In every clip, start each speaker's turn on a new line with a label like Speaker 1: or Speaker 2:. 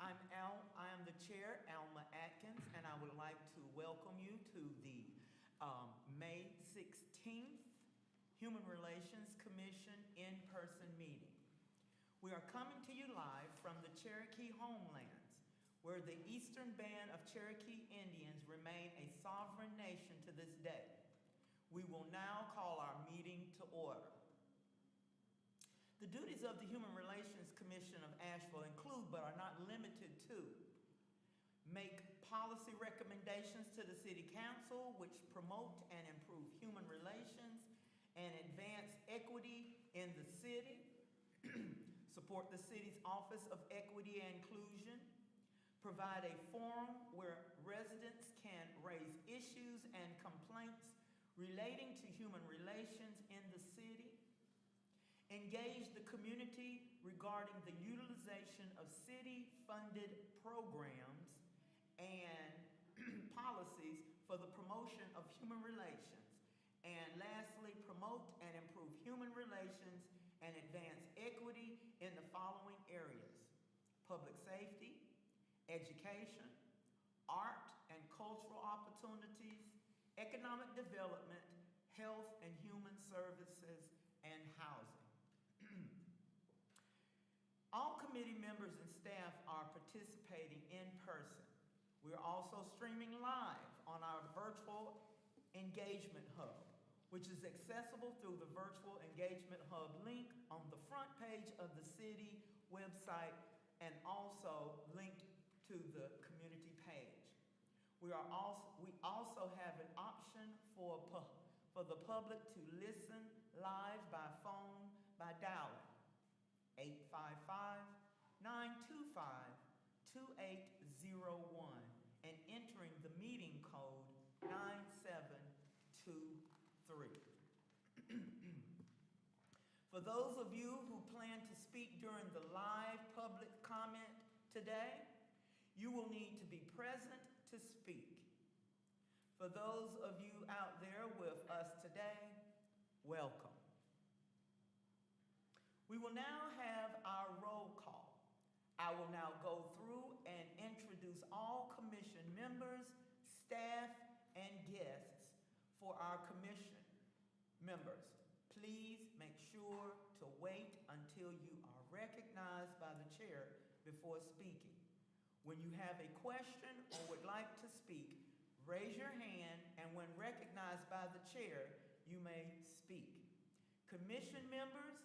Speaker 1: I am the chair, Alma Atkins, and I would like to welcome you to the May 16th Human Relations Commission in-person meeting. We are coming to you live from the Cherokee homelands, where the Eastern Band of Cherokee Indians remain a sovereign nation to this day. We will now call our meeting to order. The duties of the Human Relations Commission of Asheville include, but are not limited to, make policy recommendations to the City Council which promote and improve human relations and advance equity in the city, support the city's Office of Equity and Inclusion, provide a forum where residents can raise issues and complaints relating to human relations in the city, engage the community regarding the utilization of city-funded programs and policies for the promotion of human relations, and lastly, promote and improve human relations and advance equity in the following areas: public safety, education, art and cultural opportunities, economic development, health and human services, and housing. All committee members and staff are participating in person. We are also streaming live on our virtual engagement hub, which is accessible through the virtual engagement hub link on the front page of the city website and also linked to the community page. We also have an option for the public to listen live by phone by dialing 855-925-2801 and entering the meeting code 9723. For those of you who plan to speak during the live public comment today, you will need to be present to speak. For those of you out there with us today, welcome. We will now have our roll call. I will now go through and introduce all commission members, staff, and guests for our commission members. Please make sure to wait until you are recognized by the chair before speaking. When you have a question or would like to speak, raise your hand, and when recognized by the chair, you may speak. Commission members,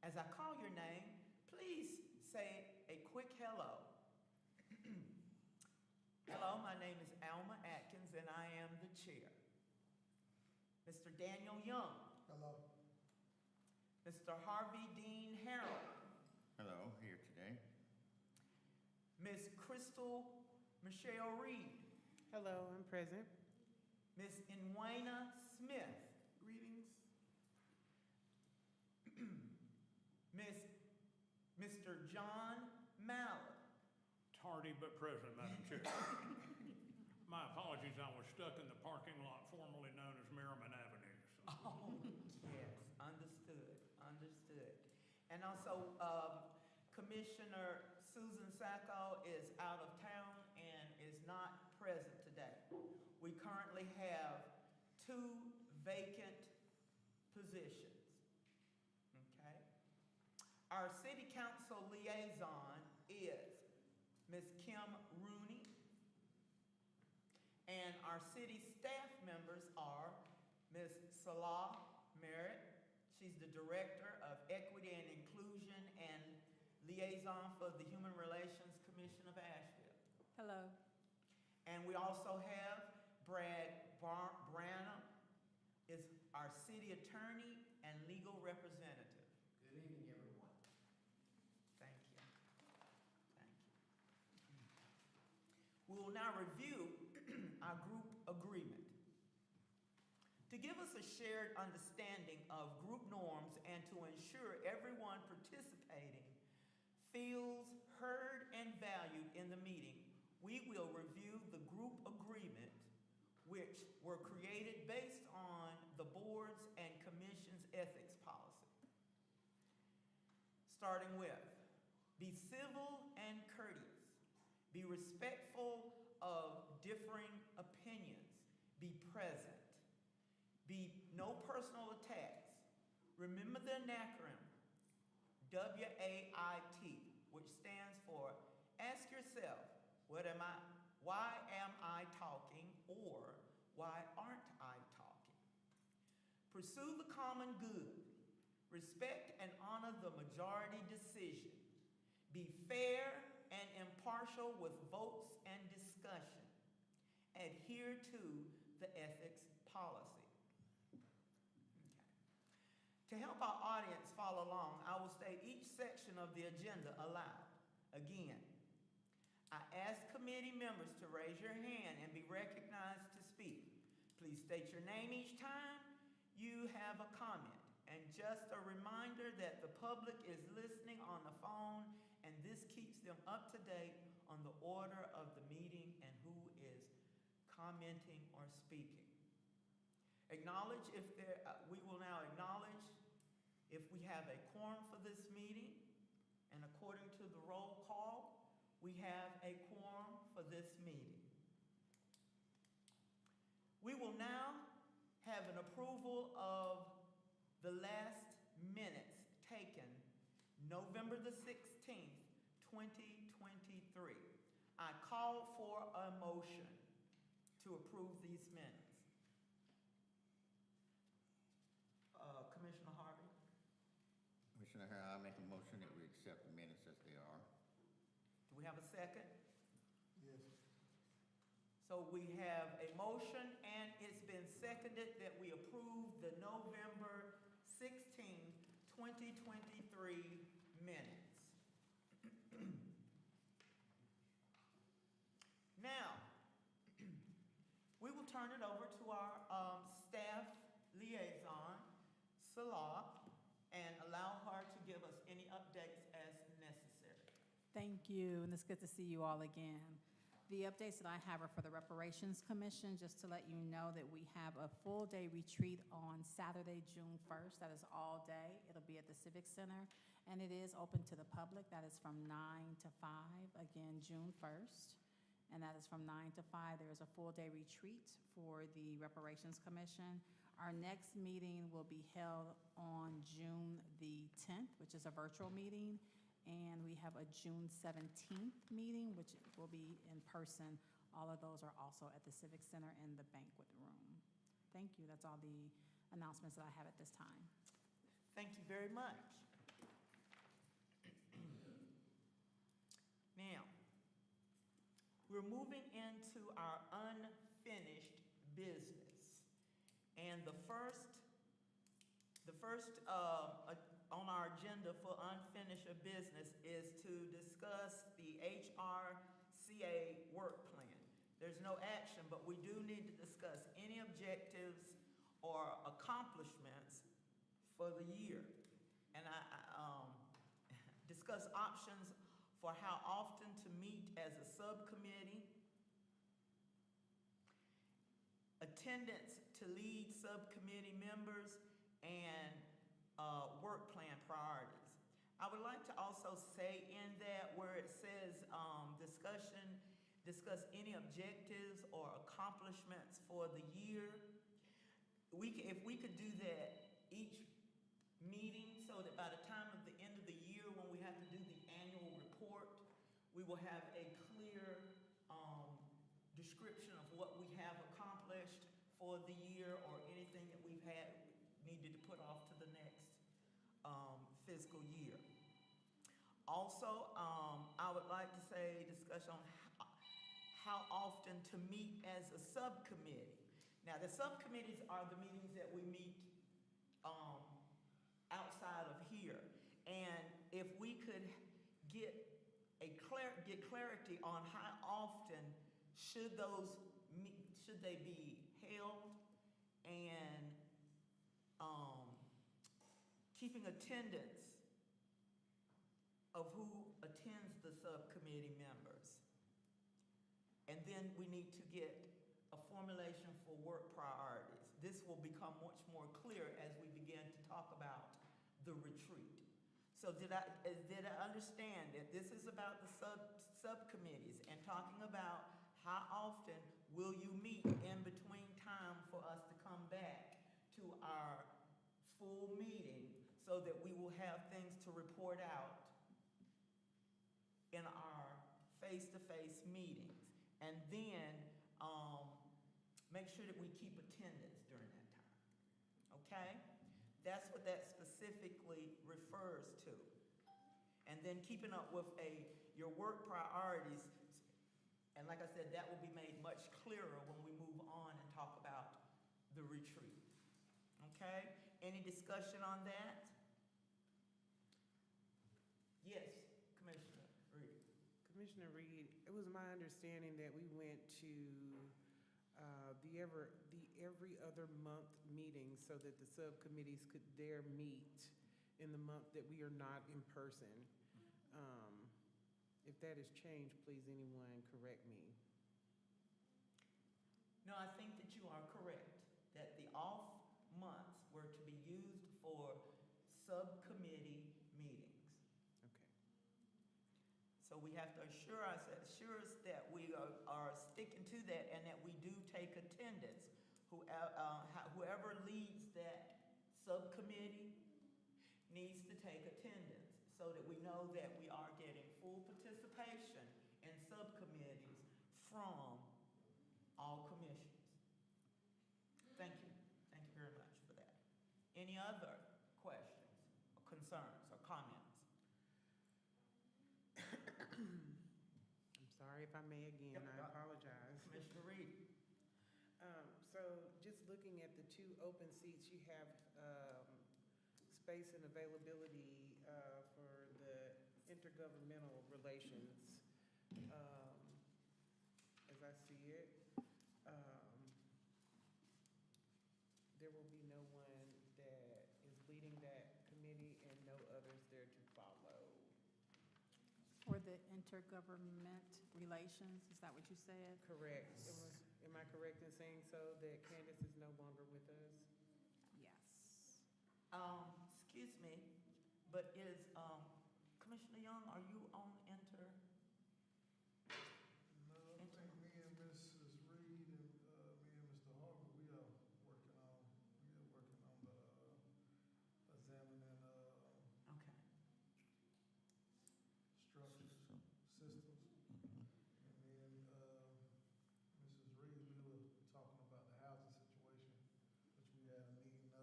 Speaker 1: as I call your name, please say a quick hello. Hello, my name is Alma Atkins, and I am the chair. Mr. Daniel Young.
Speaker 2: Hello.
Speaker 1: Mr. Harvey Dean Harold.
Speaker 3: Hello, here today.
Speaker 1: Ms. Crystal Michelle Reed.
Speaker 4: Hello, I'm present.
Speaker 1: Ms. Inwana Smith.
Speaker 2: Greetings.
Speaker 1: Mr. John Mallett.
Speaker 5: Tardy but present, Madam Chair. My apologies, I was stuck in the parking lot formerly known as Merriman Avenue. So.
Speaker 1: Oh, yes, understood. And also, Commissioner Susan Sacco is out of town and is not present today. We currently have 2 vacant positions, okay? Our City Council liaison is Ms. Kim Rooney, and our city staff members are Ms. Salah Merritt. She's the Director of Equity and Inclusion and Liaison for the Human Relations Commission of Asheville.
Speaker 4: Hello.
Speaker 1: And we also have Brad Branham, is our city attorney and legal representative.
Speaker 2: Good evening, everyone.
Speaker 1: Thank you. We will now review our group agreement. To give us a shared understanding of group norms and to ensure everyone participating feels heard and valued in the meeting, we will review the group agreement, which were created based on the board's and commission's ethics policy. Starting with, be civil and courteous. Be respectful of differing opinions. Be present. Be no personal attacks. Remember the acronym WAIT, which stands for ask yourself, why am I talking, or why aren't I talking? Pursue the common good. Respect and honor the majority decision. Be fair and impartial with votes and discussion. Adhere to the ethics policy. To help our audience follow along, I will state each section of the agenda aloud. Again, I ask committee members to raise your hand and be recognized to speak. Please state your name each time you have a comment. And just a reminder that the public is listening on the phone, and this keeps them up to date on the order of the meeting and who is commenting or speaking. Acknowledge if we will now acknowledge if we have a quorum for this meeting, and according to the roll call, we have a quorum for this meeting. We will now have an approval of the last minutes taken November the 16th, 2023. I call for a motion to approve these minutes. Commissioner Harvey?
Speaker 3: Commissioner Harrell, I make a motion that we accept the minutes as they are.
Speaker 1: Do we have a second?
Speaker 2: Yes.
Speaker 1: So we have a motion, and it's been seconded that we approve the November 16, 2023 minutes. Now, we will turn it over to our staff liaison, Salah, and allow her to give us any updates as necessary.
Speaker 6: Thank you, and it's good to see you all again. The updates that I have are for the Reparations Commission, just to let you know that we have a full-day retreat on Saturday, June 1st. That is all day. It'll be at the Civic Center, and it is open to the public. That is from 9 to 5, again, June 1st. And that is from 9 to 5. There is a full-day retreat for the Reparations Commission. Our next meeting will be held on June the 10th, which is a virtual meeting. And we have a June 17th meeting, which will be in person. All of those are also at the Civic Center in the banquet room. Thank you. That's all the announcements that I have at this time.
Speaker 1: Thank you very much. Now, we're moving into our unfinished business. And the first on our agenda for unfinished business is to discuss the HRCA work plan. There's no action, but we do need to discuss any objectives or accomplishments for the year. And I discuss options for how often to meet as a subcommittee, attendance to lead subcommittee members, and work plan priorities. I would like to also say in that where it says discuss any objectives or accomplishments for the year, if we could do that each meeting so that by the time of the end of the year when we have to do the annual report, we will have a clear description of what we have accomplished for the year or anything that we've needed to put off to the next fiscal year. Also, I would like to say discussion on how often to meet as a subcommittee. Now, the subcommittees are the meetings that we meet outside of here. And if we could get clarity on how often should they be held, and keeping attendance of who attends the subcommittee members. And then we need to get a formulation for work priorities. This will become much more clear as we begin to talk about the retreat. So did I understand that this is about the subcommittees and talking about how often will you meet in between time for us to come back to our full meeting so that we will have things to report out in our face-to-face meetings. And then, make sure that we keep attendance during that time, okay? That's what that specifically refers to. And then keeping up with your work priorities, and like I said, that will be made much clearer when we move on and talk about the retreat, okay? Any discussion on that? Yes, Commissioner Reed.
Speaker 4: Commissioner Reed, it was my understanding that we went to the every other month meeting so that the subcommittees could there meet in the month that we are not in person. If that has changed, please anyone correct me.
Speaker 1: No, I think that you are correct, that the off months were to be used for subcommittee meetings.
Speaker 4: Okay.
Speaker 1: So we have to assure us that we are sticking to that and that we do take attendance. Whoever leads that subcommittee needs to take attendance so that we know that we are getting full participation in subcommittees from all commissions. Thank you. Thank you very much for that. Any other questions, or concerns, or comments?
Speaker 4: I'm sorry if I may again, I apologize.
Speaker 1: Commissioner Reed.
Speaker 4: So just looking at the 2 open seats, you have space and availability for the intergovernmental relations. As I see it, there will be no one that is leading that committee and no others there to follow.
Speaker 6: For the intergovernment relations, is that what you said?
Speaker 4: Correct. Am I correct in saying so, that Candace is no longer with us?
Speaker 6: Yes.
Speaker 1: Excuse me, but is, Commissioner Young, are you on
Speaker 2: No, I think me and Mrs. Reed and me and Mr. Harper, we are working on the examining
Speaker 1: Okay.
Speaker 2: structures, systems. And then Mrs. Reed, we were talking about the housing situation, which we had a meeting, I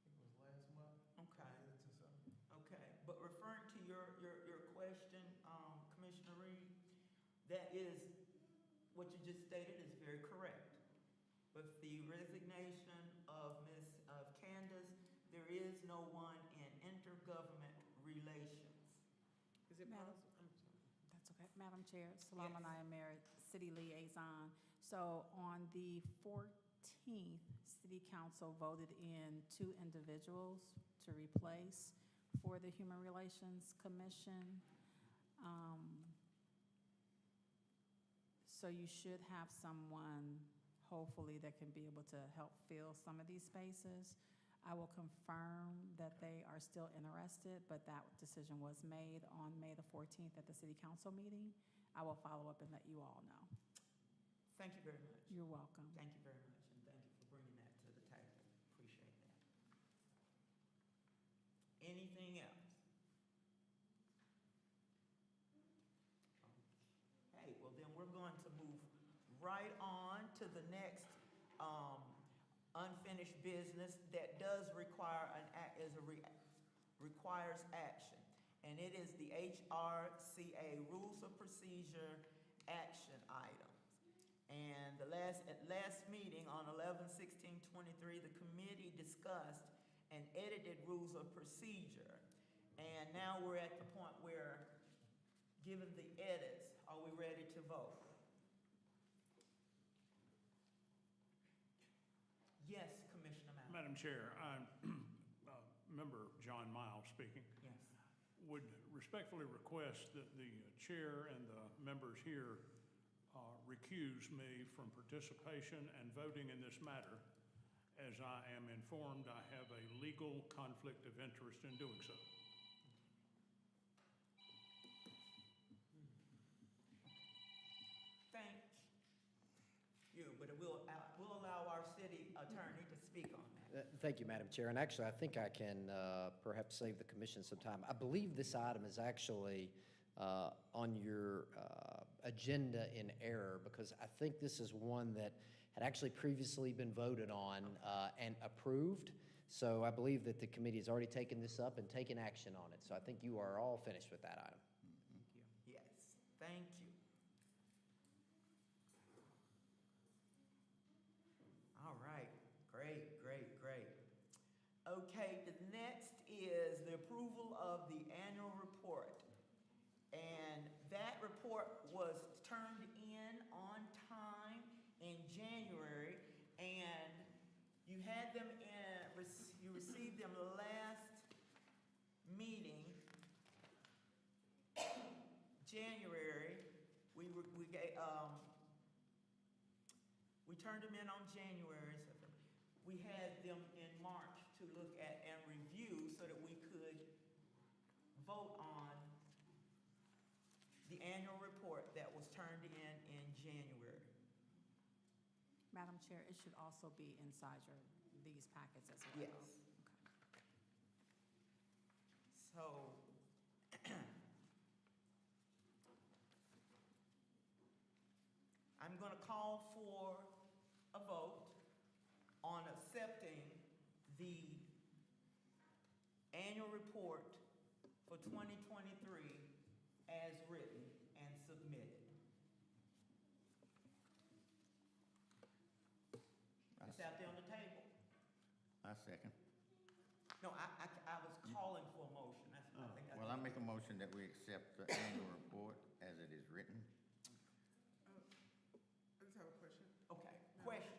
Speaker 2: think it was last month.
Speaker 1: Okay.
Speaker 2: Related to something.
Speaker 1: Okay, but referring to your question, Commissioner Reed, that is, what you just stated is very correct. With the resignation of Candace, there is no one in intergovernment relations.
Speaker 4: Is it
Speaker 6: Madam-
Speaker 4: possible? I'm sorry.
Speaker 6: That's okay. Madam Chair, Salam
Speaker 1: Yes.
Speaker 6: and I am married, city liaison. So on the 14th, City Council voted in 2 individuals to replace for the Human Relations Commission. So you should have someone, hopefully, that can be able to help fill some of these spaces. I will confirm that they are still interested, but that decision was made on May the 14th at the City Council meeting. I will follow up and let you all know.
Speaker 1: Thank you very much.
Speaker 6: You're welcome.
Speaker 1: Thank you very much, and thank you for bringing that to the table. Appreciate that. Anything else? Okay, well then we're going to move right on to the next unfinished business that does require requires action. And it is the HRCA Rules of Procedure action items. And at last meeting on 11/16/23, the committee discussed and edited rules of procedure. And now we're at the point where, given the edits, are we ready to vote? Yes, Commissioner Mallon.
Speaker 5: Madam Chair, I'm Member John Miles speaking.
Speaker 1: Yes.
Speaker 5: Would respectfully request that the chair and the members here recuse me from participation and voting in this matter, as I am informed I have a legal conflict of interest in doing so.
Speaker 7: Thank you, Madam Chair. And actually, I think I can perhaps save the commission some time. I believe this item is actually on your agenda in error, because I think this is one that had actually previously been voted on and approved. So I believe that the committee has already taken this up and taken action on it. So I think you are all finished with that item.
Speaker 1: Yes, thank you. All right, great, great, great. Okay, the next is the approval of the annual report. And that report was turned in on time in January, and you had them you received them last meeting, January. We turned them in on January. We had them in March to look at and review so that we could vote on the annual report that was turned in January.
Speaker 6: Madam Chair, it should also be inside these packets as well.
Speaker 1: Yes.
Speaker 6: Okay.
Speaker 1: So, I'm going to call for a vote on accepting the annual report for 2023 as written and submitted. It's out there on the table.
Speaker 3: I second.
Speaker 1: No, I was calling for a motion. That's, I think
Speaker 3: Well, I make a motion that we accept the annual report as it is written.
Speaker 4: I just have a question.
Speaker 1: Okay, question.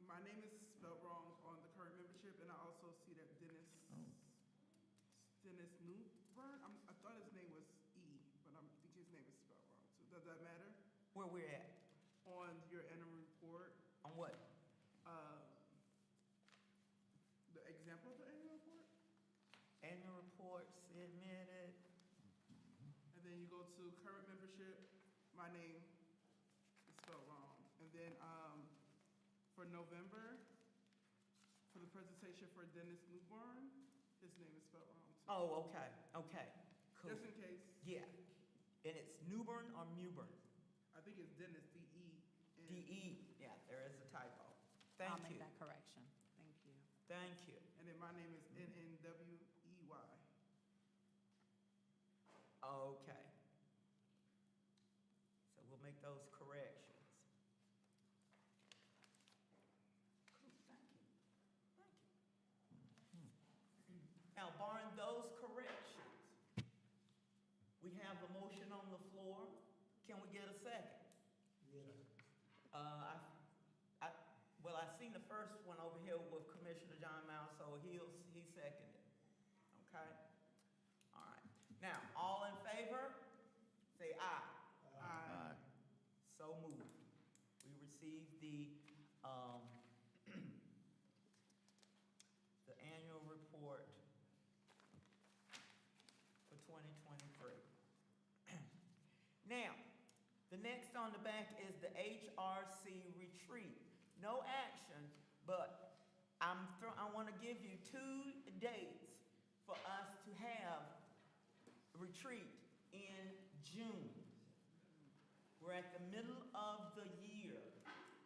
Speaker 4: My name is spelled wrong on the current membership, and I also see that Dennis Newburn, I thought his name was E, but I think his name is spelled wrong. So does that matter?
Speaker 1: Where we're at?
Speaker 4: On your annual report,
Speaker 1: On what?
Speaker 4: the example of the annual report,
Speaker 1: Annual report submitted.
Speaker 4: and then you go to current membership, my name is spelled wrong. And then for November, for the presentation for Dennis Newburn, his name is spelled wrong too.
Speaker 1: Oh, okay, okay, cool.
Speaker 4: Just in case,
Speaker 1: Yeah, and it's Newburn or Mewburn?
Speaker 4: I think it's Dennis, D-E. and-
Speaker 1: D-E, yeah, there is a typo.
Speaker 6: I'll
Speaker 1: Thank
Speaker 6: make
Speaker 1: you,
Speaker 6: that correction. Thank you.
Speaker 1: thank you.
Speaker 4: And then my name is N-N-W-E-Y.
Speaker 1: Okay. So we'll make those corrections. Cool, thank you, thank you. Now, barring those corrections, we have a motion on the floor. Can we get a second? Well, I seen the first one over here with Commissioner John Mouse, so he seconded. Okay? All right. Now, all in favor, say aye.
Speaker 3: Aye.
Speaker 1: So moved. We received the annual report for 2023. Now, the next on the back is the HRC retreat. No action, but I want to give you 2 dates for us to have a retreat in June. We're at the middle of the year,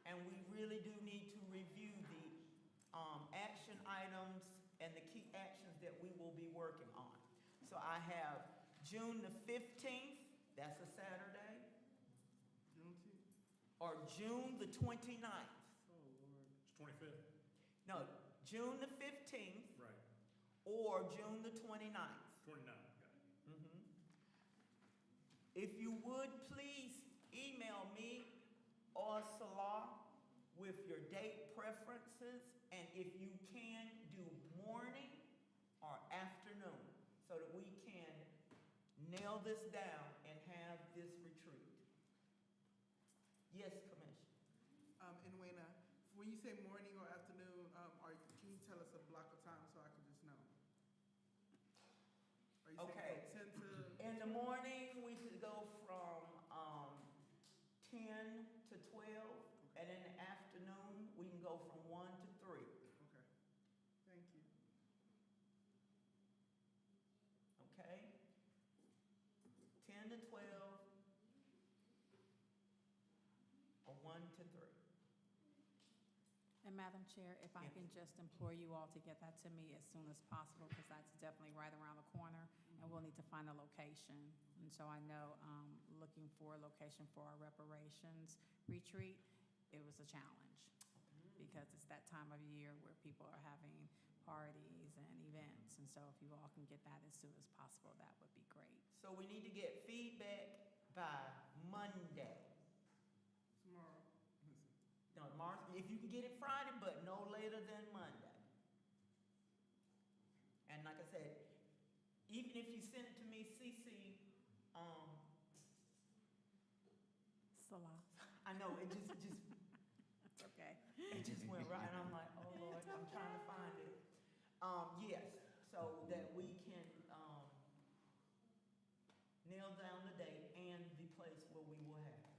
Speaker 1: and we really do need to review the action items and the key actions that we will be working on. So I have June the 15th, that's a Saturday,
Speaker 4: Juneteenth?
Speaker 1: or June the 29th.
Speaker 4: Oh, Lord.
Speaker 5: It's 25th,
Speaker 1: No, June the 15th
Speaker 5: right,
Speaker 1: or June the 29th.
Speaker 5: 29, got it.
Speaker 1: Mhm. If you would, please email me or Salah with your date preferences, and if you can, do morning or afternoon, so that we can nail this down and have this retreat. Yes, Commissioner?
Speaker 4: And Wayna, when you say morning or afternoon, can you tell us a block of time so I can just know? Are you
Speaker 1: Okay.
Speaker 4: saying from 10 to?
Speaker 1: In the morning, we could go from 10 to 12, and in the afternoon, we can go from 1 to 3.
Speaker 4: Okay.
Speaker 6: And Madam Chair, if I
Speaker 1: Yes.
Speaker 6: can just implore you all to get that to me as soon as possible, because that's definitely right around the corner, and we'll need to find a location. And so I know, looking for a location for our reparations retreat, it was a challenge, because it's that time of year where people are having parties and events. And so if you all can get that as soon as possible, that would be great.
Speaker 1: So we need to get feedback by Monday.
Speaker 4: Tomorrow.
Speaker 1: No, if you can get it Friday, but no later than Monday. And like I said, even if you send it to me, CC,
Speaker 6: Salah.
Speaker 1: I know, it just,
Speaker 6: It's okay.
Speaker 1: it just went right, and I'm like, oh Lord, I'm trying to find it. Yes, so that we can, nail down the date and the place where we will have it,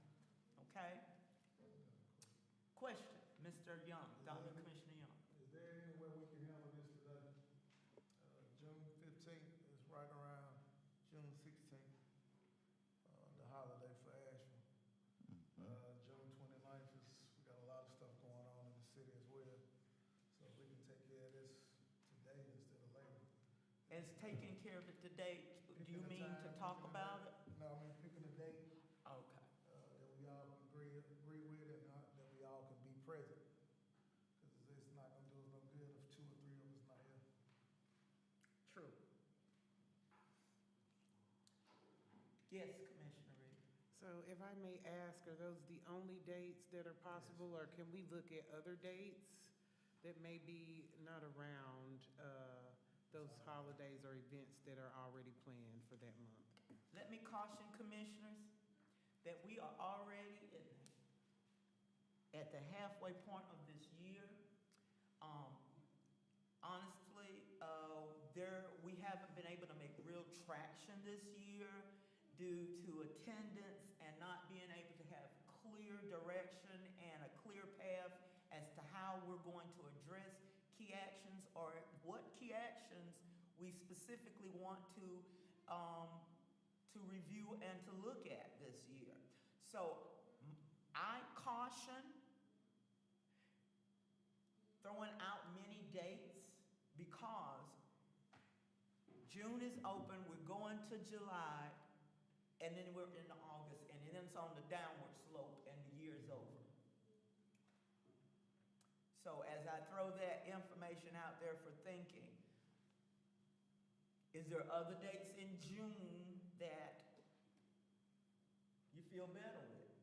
Speaker 1: okay? Question, Mr. Young, Dr. Commissioner Young.
Speaker 2: Is there any way we can handle this today? June 15th is right around June 16th, the holiday for Asheville. June 29th is, we got a lot of stuff going on in the city as well. So if we can take care of this today instead of later.
Speaker 1: As taking care of it today, do you
Speaker 2: Picking a
Speaker 1: mean to
Speaker 2: time,
Speaker 1: talk
Speaker 2: picking a
Speaker 1: about
Speaker 2: date.
Speaker 1: it?
Speaker 2: No, I mean picking a date
Speaker 1: Okay.
Speaker 2: that we all can agree with and that we all can be present. Because it's not gonna do us no good if 2 or 3 of us not here.
Speaker 1: True. Yes, Commissioner Reed.
Speaker 4: So if I may ask, are those the only dates that are possible, or can we look at other dates that may be not around those holidays or events that are already planned for that month?
Speaker 1: Let me caution commissioners that we are already at the halfway point of this year. Honestly, we haven't been able to make real traction this year due to attendance and not being able to have clear direction and a clear path as to how we're going to address key actions or what key actions we specifically want to review and to look at this year. So I caution throwing out many dates because June is open, we're going to July, and then we're into August, and then it's on the downward slope and the year's over. So as I throw that information out there for thinking, is there other dates in June that you feel better with?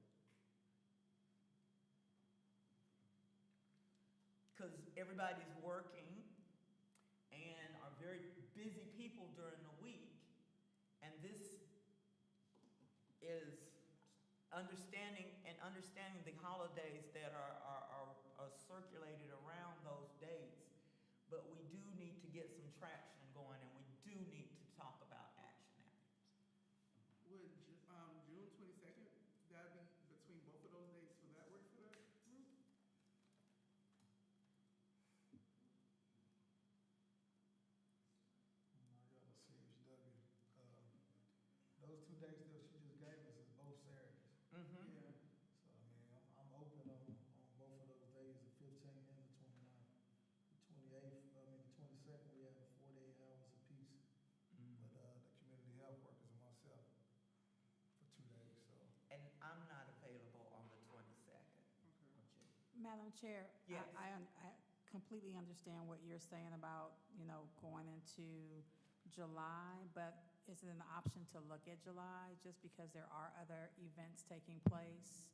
Speaker 1: Because everybody's working and are very busy people during the week, and this is understanding the holidays that are circulated around those dates, but we do need to get some traction going, and we do need to talk about action items.
Speaker 8: Would June 22nd, that be between both of those dates, would that work for the group?
Speaker 2: I gotta see if those 2 dates that she just gave us is both Saturdays.
Speaker 1: Mm-hmm.
Speaker 8: Yeah.
Speaker 2: So I mean, I'm open on both of those days, the 15th and the 29th. The 28th, I mean, the 22nd, we have a 48 hours apiece. But the community health workers and myself for 2 days, so.
Speaker 1: And I'm not available on the 22nd.
Speaker 8: Okay.
Speaker 6: Madam Chair?
Speaker 1: Yes.
Speaker 6: I completely understand what you're saying about, going into July, but is it an option to look at July just because there are other events taking place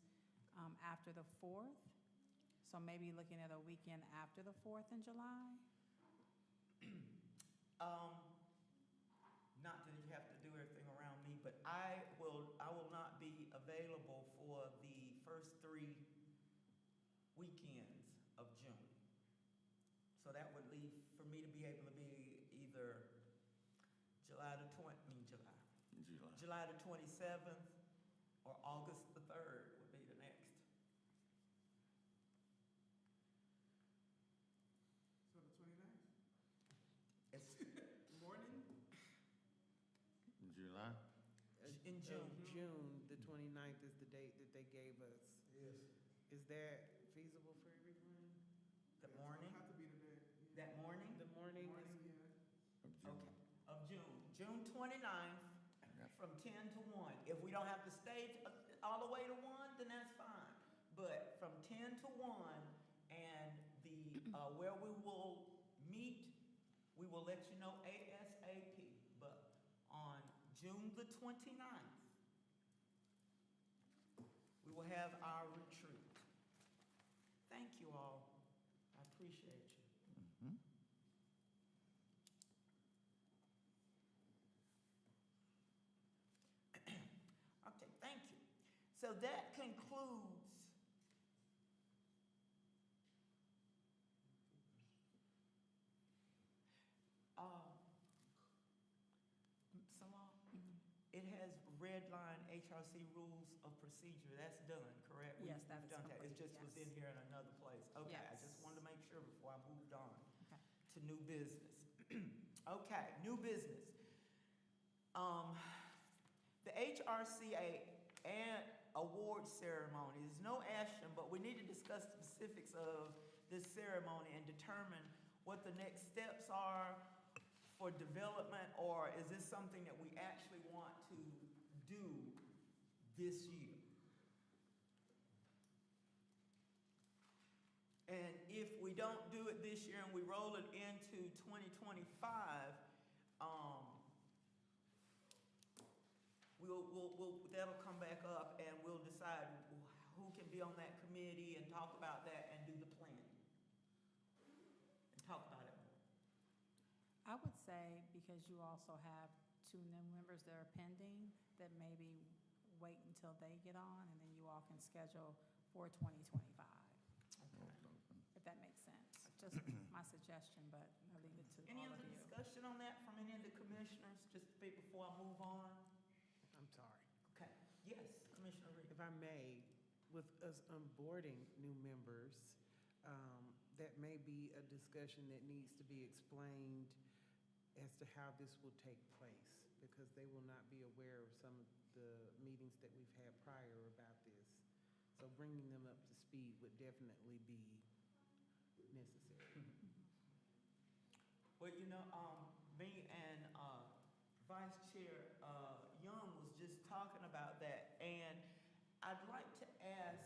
Speaker 6: after the 4th? So maybe looking at a weekend after the 4th in July?
Speaker 1: Not that you have to do everything around me, but I will not be available for the first 3 weekends of June. So that would leave for me to be able to be either July the 27th or August the 3rd would be the next.
Speaker 8: So the 29th?
Speaker 1: It's
Speaker 8: Morning?
Speaker 3: July?
Speaker 1: in June.
Speaker 4: June, the 29th is the date that they gave us.
Speaker 2: Yes.
Speaker 4: Is that feasible for everyone?
Speaker 1: morning?
Speaker 8: Have to be today. Yeah.
Speaker 1: That morning?
Speaker 4: The morning
Speaker 8: Morning,
Speaker 4: is,
Speaker 8: yeah.
Speaker 1: Okay, of June, June 29th, from 10 to 1. If we don't have to stay all the way to 1, then that's fine. But from 10 to 1, and where we will meet, we will let you know ASAP. But on June the 29th, we will have our retreat. Thank you all. I appreciate you. Okay, thank you. So that concludes Salah, it has red line HRC rules of procedure. That's done, correct?
Speaker 6: Yes, that
Speaker 1: We've
Speaker 6: is
Speaker 1: done that. It
Speaker 6: completed,
Speaker 1: just was
Speaker 6: yes.
Speaker 1: in here in another place. Okay, I just
Speaker 6: Yes.
Speaker 1: wanted to make sure before I moved on
Speaker 6: Okay.
Speaker 1: to new business. Okay, new business. The HRCA and award ceremony, there's no action, but we need to discuss the specifics of this ceremony and determine what the next steps are for development, or is this something that we actually want to do this year? And if we don't do it this year and we roll it into 2025, that'll come back up and we'll decide who can be on that committee and talk about that and do the planning. And talk about it more.
Speaker 6: I would say, because you also have 2 new members that are pending, that maybe wait until they get on, and then you all can schedule for 2025, if that makes sense. Just my suggestion, but I'll leave it to
Speaker 1: Any
Speaker 6: all of
Speaker 1: other
Speaker 6: you.
Speaker 1: discussion on that from any of the commissioners, just before I move on?
Speaker 4: I'm sorry.
Speaker 1: Okay, yes, Commissioner Reed.
Speaker 4: If I may, with us onboarding new members, that may be a discussion that needs to be explained as to how this will take place, because they will not be aware of some of the meetings that we've had prior about this. So bringing them up to speed would definitely be necessary.
Speaker 1: Well, you know, me and Vice Chair Young was just talking about that, and I'd like to ask,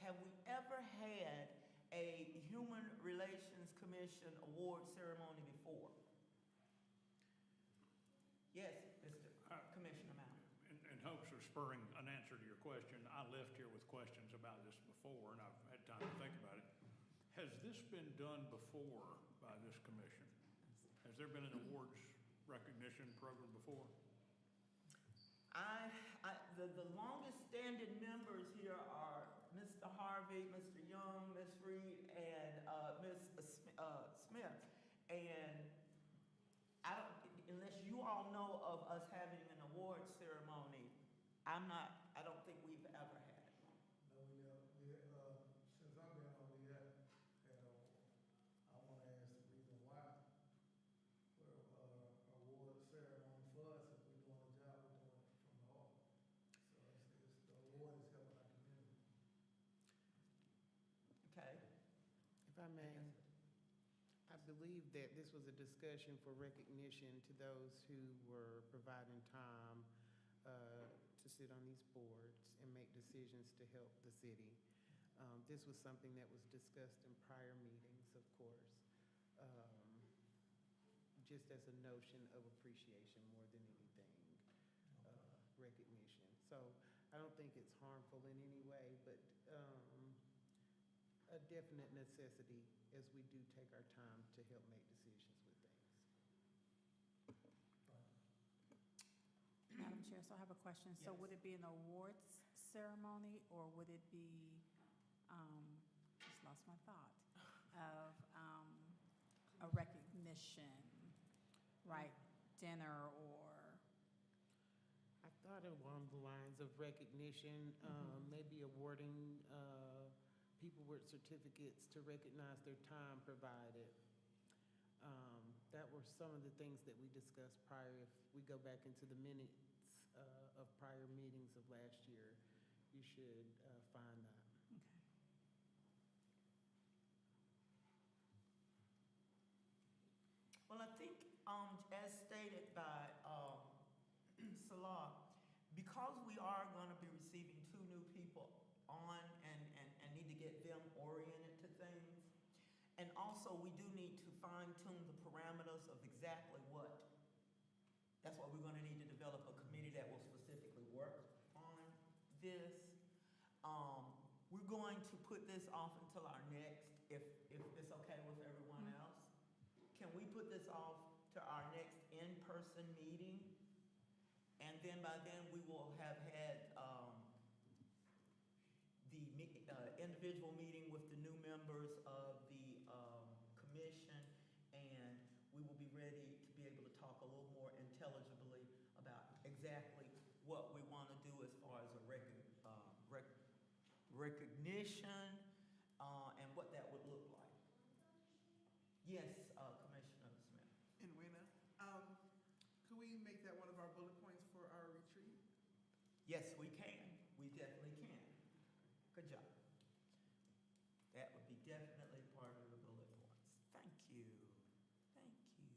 Speaker 1: have we ever had a Human Relations Commission award ceremony before? Yes, Mr. Commissioner Mallon.
Speaker 5: In hopes of spurring an answer to your question, I left here with questions about this before, and I've had time to think about it. Has this been done before by this commission? Has there been an awards recognition program before?
Speaker 1: The longest standing members here are Mr. Harvey, Mr. Young, Ms. Reed, and Ms. Smith. And I don't, unless you all know of us having an award ceremony, I don't think we've ever had it.
Speaker 2: No, we never, since I've been on, we haven't had a, I want to ask the reason why. For, award ceremony for us, if we're doing a job, we're doing it from the heart. So the award is helping our community.
Speaker 1: Okay?
Speaker 4: If I may, I believe that this was a discussion for recognition to those who were providing time to sit on these boards and make decisions to help the city. This was something that was discussed in prior meetings, of course, just as a notion of appreciation more than anything, recognition. So I don't think it's harmful in any way, but a definite necessity as we do take our time to help make decisions with things.
Speaker 6: Madam Chair, so I have a question. So
Speaker 1: Yes.
Speaker 6: would it be an awards ceremony, or would it be, just lost my thought, of a recognition, right, dinner, or?
Speaker 4: I thought along the lines of recognition, maybe awarding people with certificates to recognize their time provided. That were some of the things that we discussed prior. If we go back into the minutes of prior meetings of last year, you should find that.
Speaker 6: Okay.
Speaker 1: Well, I think, as stated by, Salah, because we are gonna be receiving two new people on and need to get them oriented to things, and also we do need to fine tune the parameters of exactly what. That's why we're gonna need to develop a committee that will specifically work on this. We're going to put this off until our next, if it's okay with everyone else. Can we put this off to our next in-person meeting? And then by then, we will have had, individual meeting with the new members of the, commission, and we will be ready to be able to talk a little more intelligibly about exactly what we want to do as far as a recognition, and what that would look like. Yes, Commissioner Smith.
Speaker 8: And Wayne, could we make that one of our bullet points for our retreat?
Speaker 1: Yes, we can. We definitely can. Good job. That would be definitely part of the bullet points. Thank you. Thank you.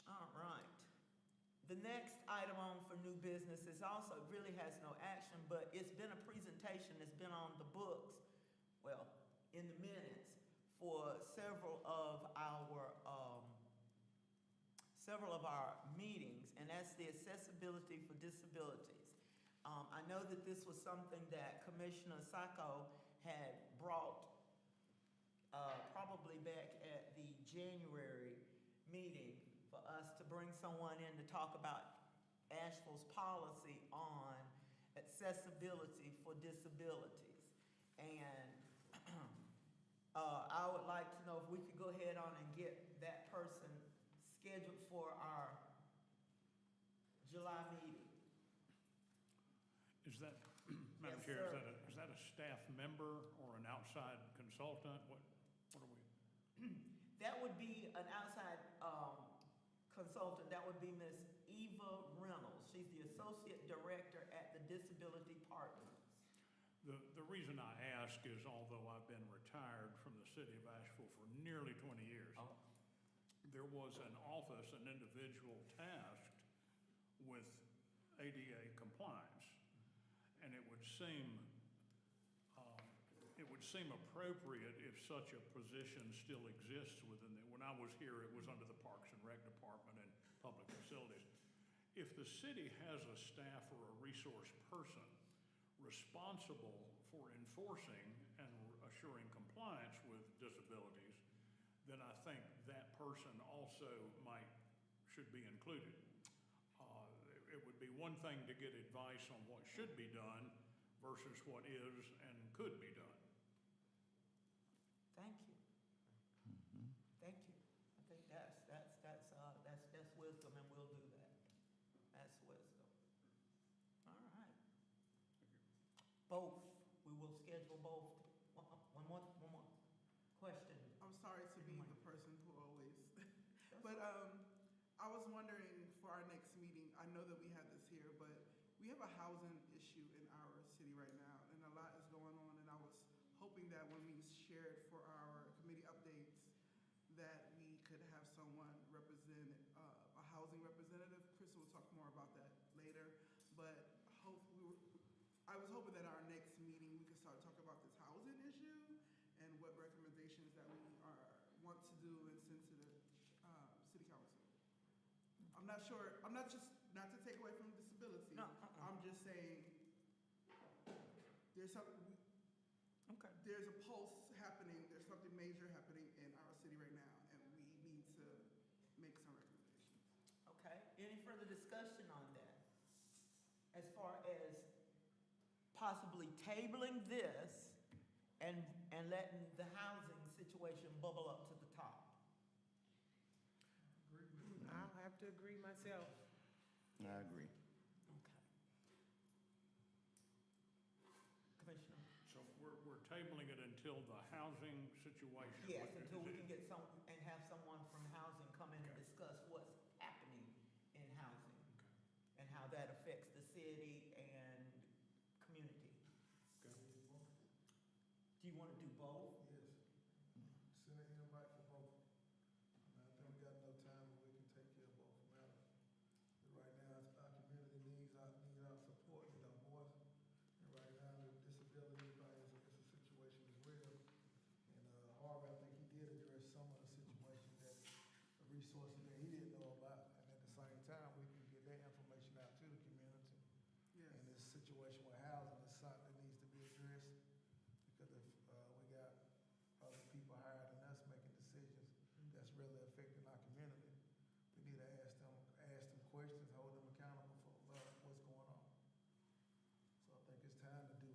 Speaker 1: All right. The next item on for new business is also, really has no action, but it's been a presentation that's been on the books, well, in the minutes, for several of our meetings, and that's the accessibility for disabilities. I know that this was something that Commissioner Sacco had brought probably back at the January meeting for us to bring someone in to talk about Asheville's policy on accessibility for disabilities. And I would like to know if we could go ahead on and get that person scheduled for our July meeting.
Speaker 5: Is that, Madam
Speaker 1: Yes,
Speaker 5: Chair,
Speaker 1: sir.
Speaker 5: is that a staff member or an outside consultant? What are we?
Speaker 1: That would be an outside consultant. That would be Ms. Eva Reynolds. She's the Associate Director at the Disability Partners.
Speaker 5: The reason I ask is, although I've been retired from the city of Asheville for nearly 20 years, there was an office, an individual tasked with ADA compliance. And it would seem appropriate if such a position still exists within the, when I was here, it was under the Parks and Rec Department and Public Facilities. If the city has a staff or a resource person responsible for enforcing and assuring compliance with disabilities, then I think that person also should be included. It would be one thing to get advice on what should be done versus what is and could be done.
Speaker 1: Thank you. Thank you. I think that's wisdom, and we'll do that. That's wisdom. All right. Both. We will schedule both. One more question.
Speaker 8: I'm sorry to be the person who always, but I was wondering for our next meeting, I know that we had this here, but we have a housing issue in our city right now, and a lot is going on, and I was hoping that when we shared for our committee updates, that we could have someone represent, a housing representative. Chris will talk more about that later, but I was hoping that our next meeting, we could start talking about this housing issue and what recommendations that we want to do and send to the city council. I'm not sure, I'm not to take away from disability.
Speaker 1: No,
Speaker 8: I'm just saying, there's something,
Speaker 1: Okay.
Speaker 8: there's a pulse happening, there's something major happening in our city right now, and we need to make some recommendations.
Speaker 1: Okay. Any further discussion on that? As far as possibly tabling this and letting the housing situation bubble up to the top?
Speaker 4: I'll have to agree myself.
Speaker 3: I agree.
Speaker 1: Okay. Commissioner?
Speaker 5: So we're tabling it until the housing situation.
Speaker 1: Yes,
Speaker 5: What-
Speaker 1: until we
Speaker 5: is
Speaker 1: can
Speaker 5: it-
Speaker 1: get some, and have someone from housing come in and discuss what's happening in housing and how that affects the city to do both?
Speaker 2: Yes. Send an invite for both. And I think we got enough time where we can take care of both matters. But right now, our community needs our support, need our voice. And right now, the disability thing is a situation as well. And Harvey, I think he did address some of the situations that, the resources that he didn't know about. And at the same time, we can get that information out to the community.
Speaker 8: Yes.
Speaker 2: And this situation with housing is something that needs to be addressed, because if we got other people higher than us making decisions that's really affecting our community, we need to ask them questions, hold them accountable for what's going on. So I think it's time to do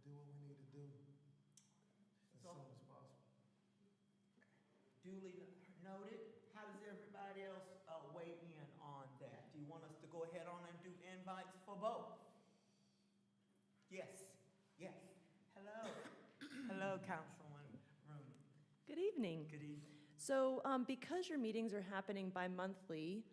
Speaker 2: what we need to do as
Speaker 1: So-
Speaker 2: soon as possible.
Speaker 1: Duly noted. How does everybody else weigh in on that? Do you want us to go ahead on and do invites for both? Yes, yes. Hello. Hello, Councilman Rooney.
Speaker 9: Good evening.
Speaker 1: Good evening.
Speaker 9: So because your meetings are happening bi-monthly,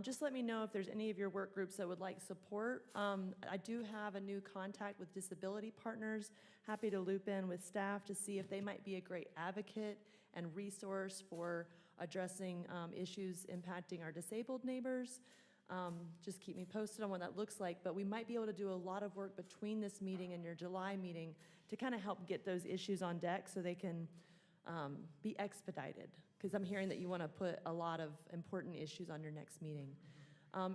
Speaker 9: just let me know if there's any of your work groups that would like support. I do have a new contact with disability partners. Happy to loop in with staff to see if they might be a great advocate and resource for addressing issues impacting our disabled neighbors. Just keep me posted on what that looks like, but we might be able to do a lot of work between this meeting and your July meeting to kind of help get those issues on deck so they can be expedited, because I'm hearing that you want to put a lot of important issues on your next meeting.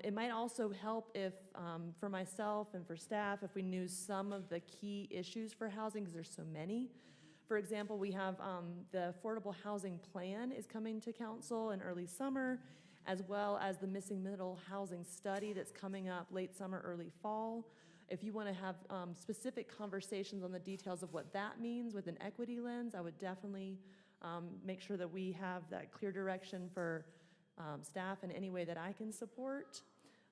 Speaker 9: It might also help if, for myself and for staff, if we knew some of the key issues for housing, because there's so many. For example, we have the Affordable Housing Plan is coming to council in early summer, as well as the Missing Middle Housing Study that's coming up late summer, early fall. If you want to have specific conversations on the details of what that means with an equity lens, I would definitely make sure that we have that clear direction for staff in any way that I can support.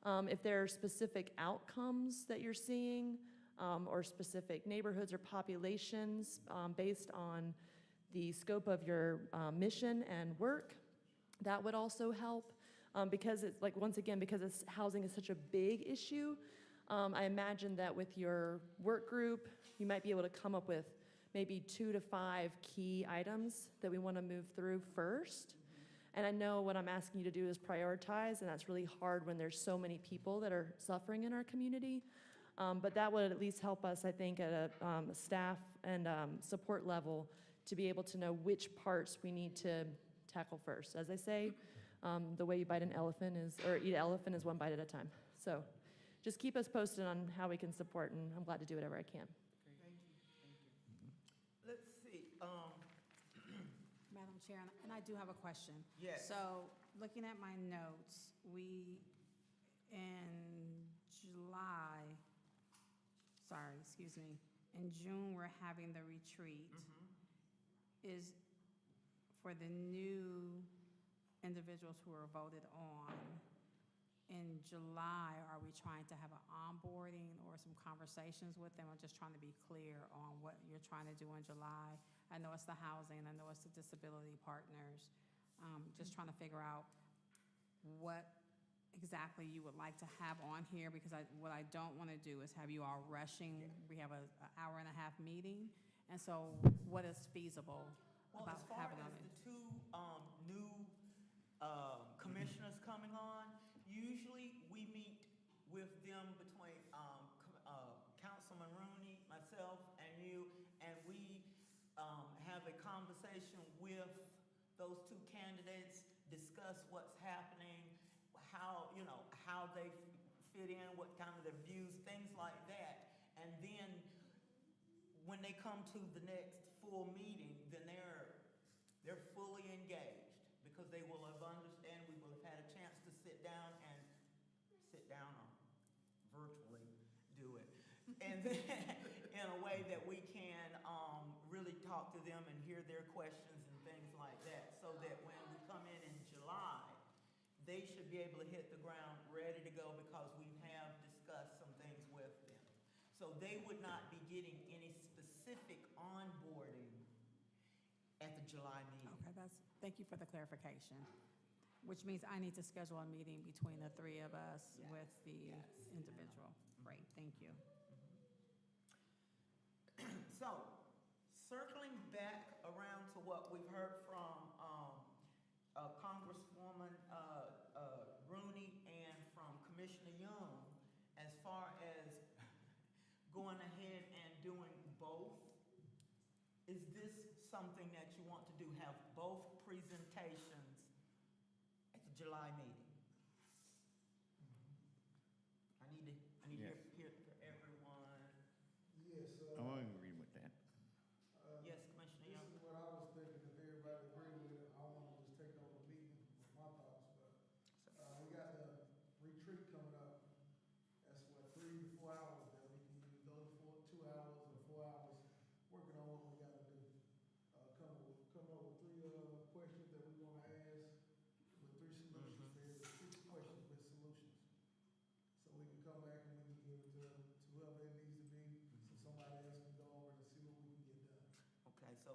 Speaker 9: If there are specific outcomes that you're seeing or specific neighborhoods or populations based on the scope of your mission and work, that would also help. Because it's like, once again, because housing is such a big issue, I imagine that with your work group, you might be able to come up with maybe 2 to 5 key items that we want to move through first. And I know what I'm asking you to do is prioritize, and that's really hard when there's so many people that are suffering in our community. But that would at least help us, I think, at a staff and support level to be able to know which parts we need to tackle first. As I say, the way you bite an elephant is, or eat an elephant is one bite at a time. So just keep us posted on how we can support, and I'm glad to do whatever I can.
Speaker 8: Thank you.
Speaker 1: Let's see.
Speaker 6: Madam Chair, and I do have a question.
Speaker 1: Yes.
Speaker 6: So, looking at my notes, in June, we're having the retreat. Is for the new individuals who are voted on. In July, are we trying to have an onboarding or some conversations with them? I'm just trying to be clear on what you're trying to do in July. I know it's the housing, I know it's the disability partners. Just trying to figure out what exactly you would like to have on here, because what I don't want to do is have you all rushing. We have an hour-and-a-half meeting, and so what is feasible
Speaker 1: Well,
Speaker 6: about
Speaker 1: as far
Speaker 6: having
Speaker 1: as
Speaker 6: on it?
Speaker 1: the two new commissioners coming on, usually we meet with them between Councilman Rooney, myself, and you, and we have a conversation with those two candidates, discuss what's happening, how they fit in, what kind of their views, things like that. And then when they come to the next full meeting, then they're fully engaged, because they will have understand, we will have had a chance to sit down or virtually do it. And then in a way that we can really talk to them and hear their questions and things like that, so that when we come in July, they should be able to hit the ground ready to go, because we have discussed some things with them. So they would not be getting any specific onboarding at the July meeting.
Speaker 6: Okay, thank you for the clarification, which means I need to schedule a meeting between the three of us
Speaker 1: Yes,
Speaker 6: with the
Speaker 1: yes.
Speaker 6: individual. Great, thank you.
Speaker 1: So, circling back around to what we've heard from Congresswoman Rooney and from Commissioner Young, as far as going ahead and doing both, is this something that you want to do, have both presentations at the July meeting? I need to
Speaker 3: Yes.
Speaker 1: hear everyone.
Speaker 2: Yes,
Speaker 3: I'm in agreement with that.
Speaker 1: Yes, Commissioner Young.
Speaker 2: This is what I was thinking, if everybody agree with it, I want to just take over the meeting with my thoughts, but, we got the retreat coming up. That's what, 3 to 4 hours there, we can use those 2 hours or 4 hours working on what we gotta do. Come up with 3, questions that we wanna ask, with 3 solutions, there's 6 questions with solutions. So we can come back and we can give it to whoever it needs to be, so somebody else can go over it and see what we can get done.
Speaker 1: Okay, so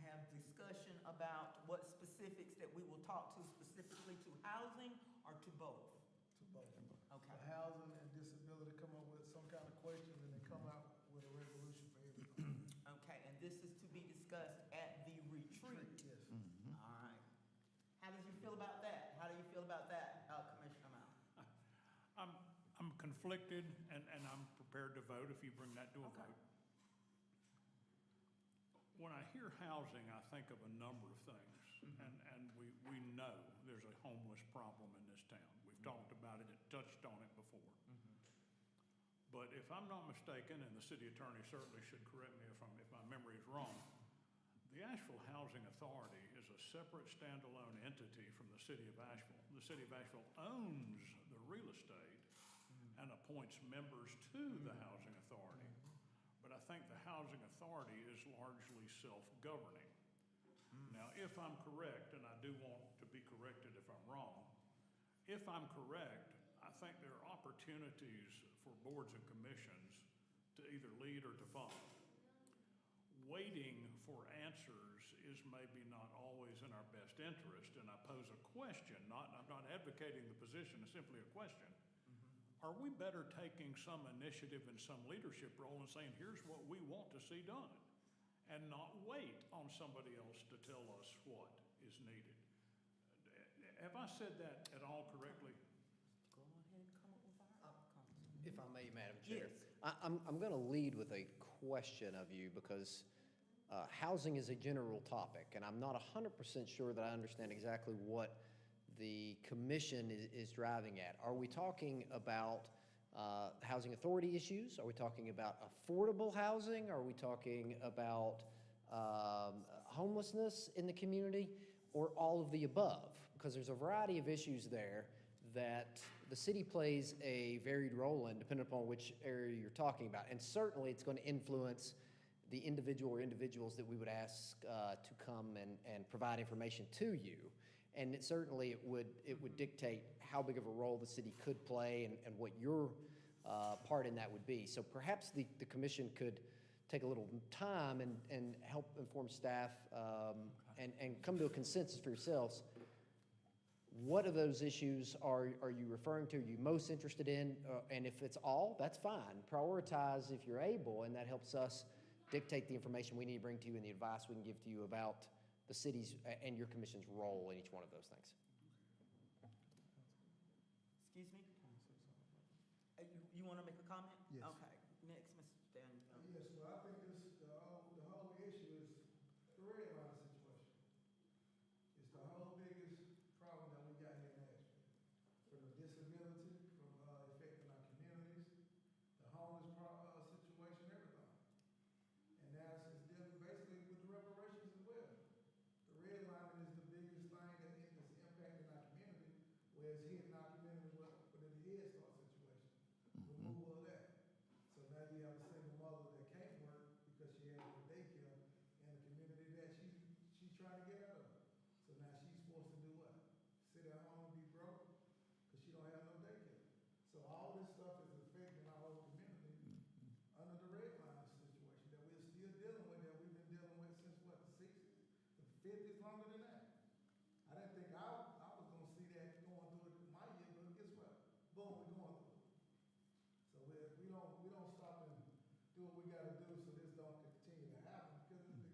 Speaker 1: have discussion about what specifics that we will talk to specifically to housing or to both?
Speaker 2: To both.
Speaker 1: Okay.
Speaker 2: For housing and disability, come up with some kind of questions and then come out with a resolution for everything.
Speaker 1: Okay, and this is to be discussed at the retreat?
Speaker 2: Yes.
Speaker 1: All right. How did you feel about that? How do you feel about that, Commissioner Mao?
Speaker 5: I'm conflicted, and I'm prepared to vote if you bring that to a
Speaker 1: Okay.
Speaker 5: vote. When I hear housing, I think of a number of things, and we know there's a homeless problem in this town. We've talked about it and touched on it before. But if I'm not mistaken, and the city attorney certainly should correct me if my memory is wrong, the Asheville Housing Authority is a separate standalone entity from the city of Asheville. The city of Asheville owns the real estate and appoints members to the housing authority. But I think the housing authority is largely self-governing. Now, if I'm correct, and I do want to be corrected if I'm wrong, if I'm correct, I think there are opportunities for boards and commissions to either lead or to follow. Waiting for answers is maybe not always in our best interest, and I pose a question, I'm not advocating the position, it's simply a question. Are we better taking some initiative and some leadership role and saying, here's what we want to see done, and not wait on somebody else to tell us what is needed? Have I said that at all correctly?
Speaker 1: Go ahead and come up with our outcomes.
Speaker 7: If I may, Madam Chair.
Speaker 1: Yes.
Speaker 7: I'm going to lead with a question of you because housing is a general topic, and I'm not 100% sure that I understand exactly what the commission is driving at. Are we talking about housing authority issues? Are we talking about affordable housing? Are we talking about homelessness in the community, or all of the above? Because there's a variety of issues there that the city plays a varied role in, depending upon which area you're talking about. And certainly, it's going to influence the individual or individuals that we would ask to come and provide information to you. And it certainly would dictate how big of a role the city could play and what your part in that would be. So perhaps the commission could take a little time and help inform staff and come to a consensus for yourselves. What of those issues are you referring to? Are you most interested in? And if it's all, that's fine. Prioritize if you're able, and that helps us dictate the information we need to bring to you and the advice we can give to you about the city's and your commission's role in each one of those things.
Speaker 1: Excuse me? You want to make a comment?
Speaker 2: Yes.
Speaker 1: Okay. Next, Mr. Daniel.
Speaker 2: Yes, well, I think the whole issue is the red line situation. It's the whole biggest problem that we got here in Asheville. From the disability, from affecting our communities, the homeless situation, everything. And now it's dealing basically with the reparations as well. The redlining is the biggest thing that is impacting our community, where it's hitting our community with the Head Start situation. Removal of that. So now you have a single mother that can't work because she has a daycare in a community that she's trying to get out of. So now she's forced to do what? Sit at home and be broke because she don't have no daycare. So all this stuff is affecting our whole community under the redlining situation that we're still dealing with, that we've been dealing with since what, the 60s, the 50s, longer than that. I didn't think I was gonna see that going through it my year, but guess what? Boom, we're going through it. So we don't stop and do what we gotta do so this don't continue to happen, because the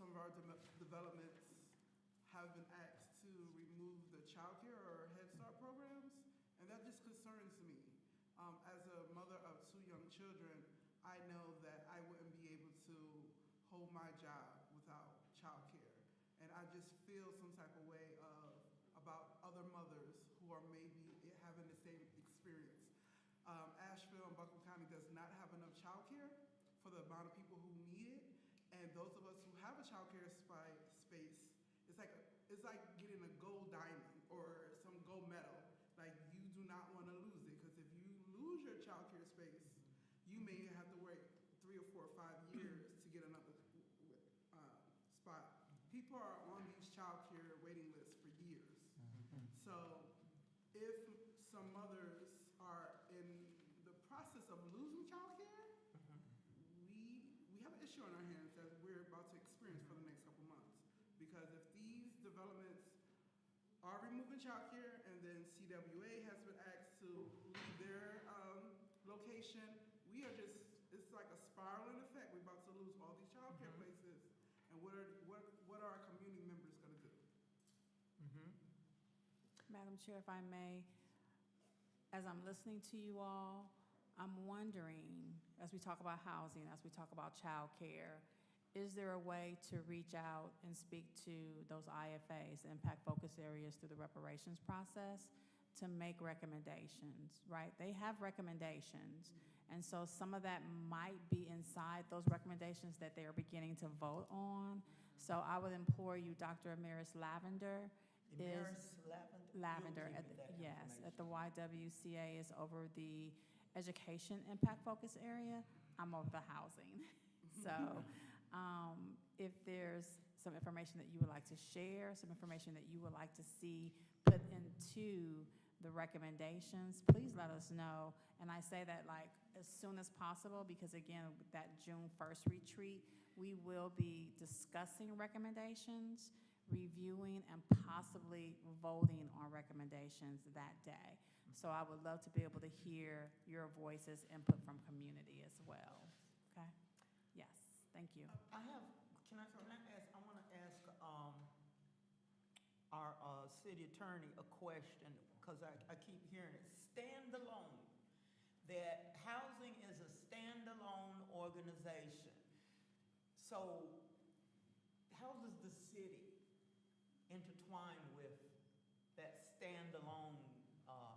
Speaker 8: some of our developments have been asked to remove the childcare or Head Start programs, and that just concerns me. As a mother of 2 young children, I know that I wouldn't be able to hold my job without childcare. And I just feel some type of way about other mothers who are maybe having the same experience. Asheville and Buncombe County does not have enough childcare for the amount of people who need it. And those of us who have a childcare space, it's like getting a gold diamond or some gold medal. Like, you do not want to lose it, because if you lose your childcare space, you may have to wait 3 or 4 or 5 years to get another spot. People are on these childcare waiting lists for years. So if some mothers are in the process of losing childcare, we have an issue on our hands that we're about to experience for the next couple months. Because if these developments are removing childcare, and then CWA has been asked to leave their location, it's like a spiraling effect. We're about to lose all these childcare places. And what are our community members gonna do?
Speaker 6: Madam Chair, if I may, as I'm listening to you all, I'm wondering, as we talk about housing, as we talk about childcare, is there a way to reach out and speak to those IFAs, the impact focus areas, through the reparations process to make recommendations, right? They have recommendations, and so some of that might be inside those recommendations that they are beginning to vote on. So I would implore you, Dr. Amaris Lavender, Lavender, yes, at the YWCA is over the education impact focus area. I'm over the housing. So if there's some information that you would like to share, some information that you would like to see put into the recommendations, please let us know. And I say that like as soon as possible, because again, with that June 1st retreat, we will be discussing recommendations, reviewing, and possibly voting on recommendations that day. So I would love to be able to hear your voices, input from community as well. Okay? Yes, thank you.
Speaker 1: I want to ask our city attorney a question, because I keep hearing it, standalone, that housing is a standalone organization. So how does the city intertwine with that standalone,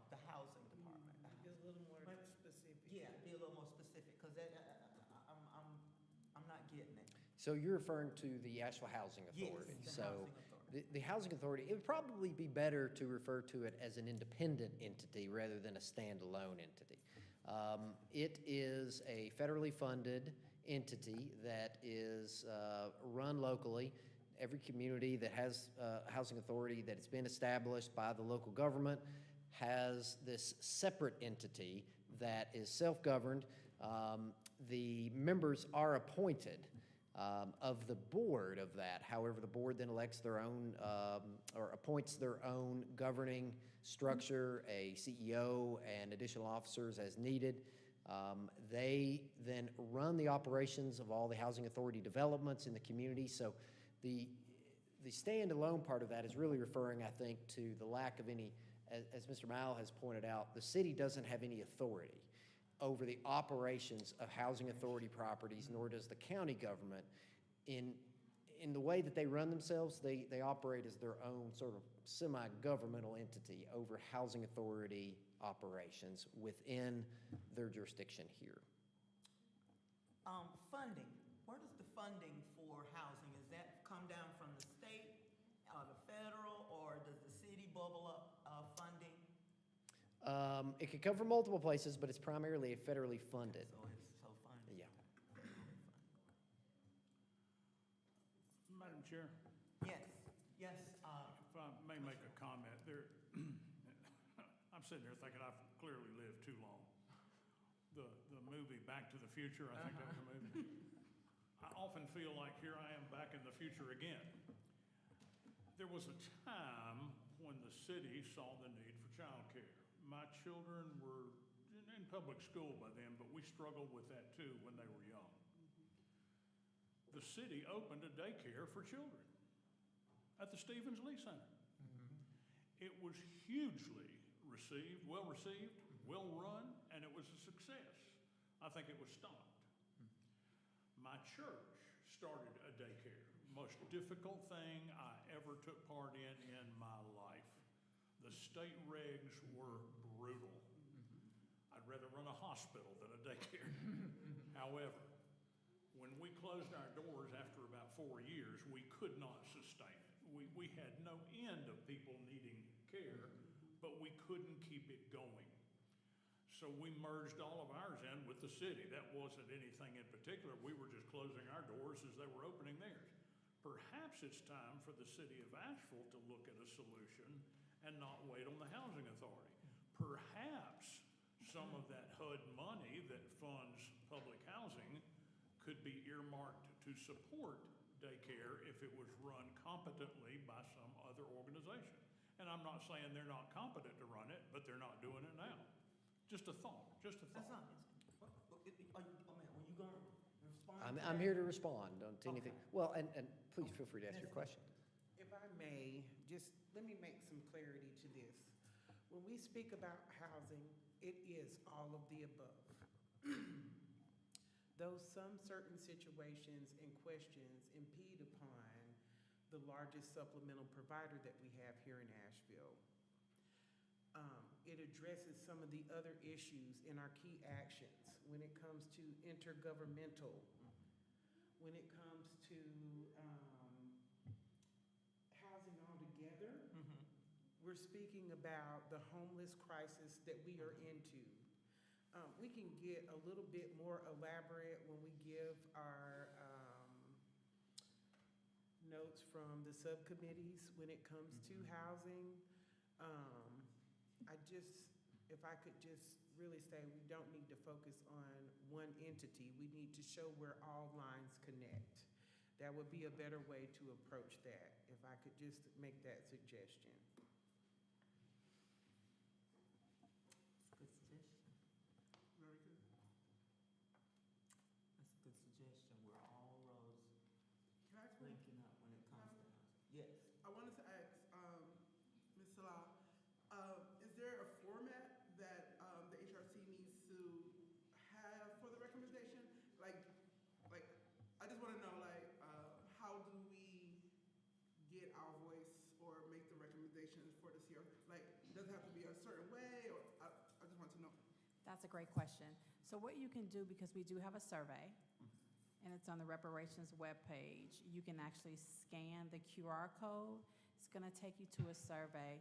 Speaker 1: the housing department?
Speaker 4: Be a little more specific.
Speaker 1: Yeah, be a little more specific, because I'm not getting it.
Speaker 7: So you're referring to the Asheville Housing Authority.
Speaker 1: Yes, the
Speaker 7: So
Speaker 1: housing authority.
Speaker 7: the Housing Authority, it would probably be better to refer to it as an independent entity rather than a standalone entity. It is a federally funded entity that is run locally. Every community that has a housing authority that has been established by the local government has this separate entity that is self-governed. The members are appointed of the board of that. However, the board then elects their own or appoints their own governing structure, a CEO and additional officers as needed. They then run the operations of all the housing authority developments in the community. So the standalone part of that is really referring, I think, to the lack of any, as Mr. Mile has pointed out, the city doesn't have any authority over the operations of housing authority properties, nor does the county government. In the way that they run themselves, they operate as their own sort of semi-governmental entity over housing authority operations within their jurisdiction here.
Speaker 1: Funding. Where does the funding for housing, does that come down from the state, the federal, or does the city bubble up funding?
Speaker 7: It could come from multiple places, but it's primarily federally funded.
Speaker 1: So it's funded.
Speaker 7: Yeah.
Speaker 5: Madam Chair,
Speaker 1: Yes, yes.
Speaker 5: if I may make a comment there, I'm sitting there thinking I've clearly lived too long. The movie Back to the Future, I think that's the movie. I often feel like here I am back in the future again. There was a time when the city saw the need for childcare. My children were in public school by then, but we struggled with that too when they were young. the city opened a daycare for children at the Stevens Lee Center. It was hugely received, well run, and it was a success. I think it was stopped. My church started a daycare. Most difficult thing I ever took part in my life. The state regs were brutal. I'd rather run a hospital than a daycare. However, when we closed our doors after about 4 years, we could not sustain it. We had no end of people needing care, but we couldn't keep it going. So we merged all of ours in with the city. That wasn't anything in particular. We were just closing our doors as they were opening theirs. Perhaps it's time for the city of Asheville to look at a solution and not wait on the housing authority. Perhaps some of that HUD money that funds public housing could be earmarked to support daycare if it was run competently by some other organization. And I'm not saying they're not competent to run it, but they're not doing it now. Just a thought, just a
Speaker 1: That's
Speaker 5: thought.
Speaker 1: not, were you gonna respond?
Speaker 7: I'm here to respond to anything.
Speaker 1: Okay.
Speaker 7: Well, and please feel free to ask your question.
Speaker 4: If I may, just let me make some clarity to this. When we speak about housing, it is all of the above. Though some certain situations and questions impede upon the largest supplemental provider that we have here in Asheville, it addresses some of the other issues in our key actions when it comes to intergovernmental, when it comes to housing altogether. We're speaking about the homeless crisis that we are into. We can get a little bit more elaborate when we give our notes from the subcommittees when it comes to housing. If I could just really say, we don't need to focus on one entity. We need to show where all lines connect. That would be a better way to approach that, if I could just make that suggestion.
Speaker 1: Good suggestion.
Speaker 8: Very good.
Speaker 1: That's a good suggestion, where all roads
Speaker 8: Can I ask one?
Speaker 1: linking up when it comes to housing. Yes.
Speaker 8: I wanted to ask, Ms. Salah, is there a format that the HRC needs to have for the recommendation? Like, I just want to know, how do we get our voice or make the recommendations for this year? Like, does it have to be a certain way, or I just want to know.
Speaker 6: That's a great question. So what you can do, because we do have a survey, and it's on the reparations webpage, you can actually scan the QR code. It's going to take you to a survey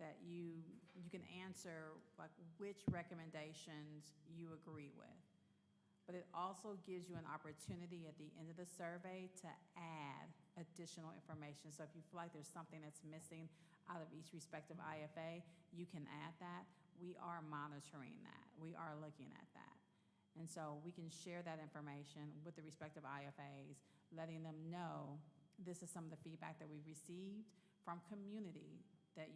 Speaker 6: that you can answer, like, which recommendations you agree with. But it also gives you an opportunity at the end of the survey to add additional information. So if you feel like there's something that's missing out of each respective IFA, you can add that. We are monitoring that. We are looking at that. And so we can share that information with the respective IFAs, letting them know this is some of the feedback that we've received from community that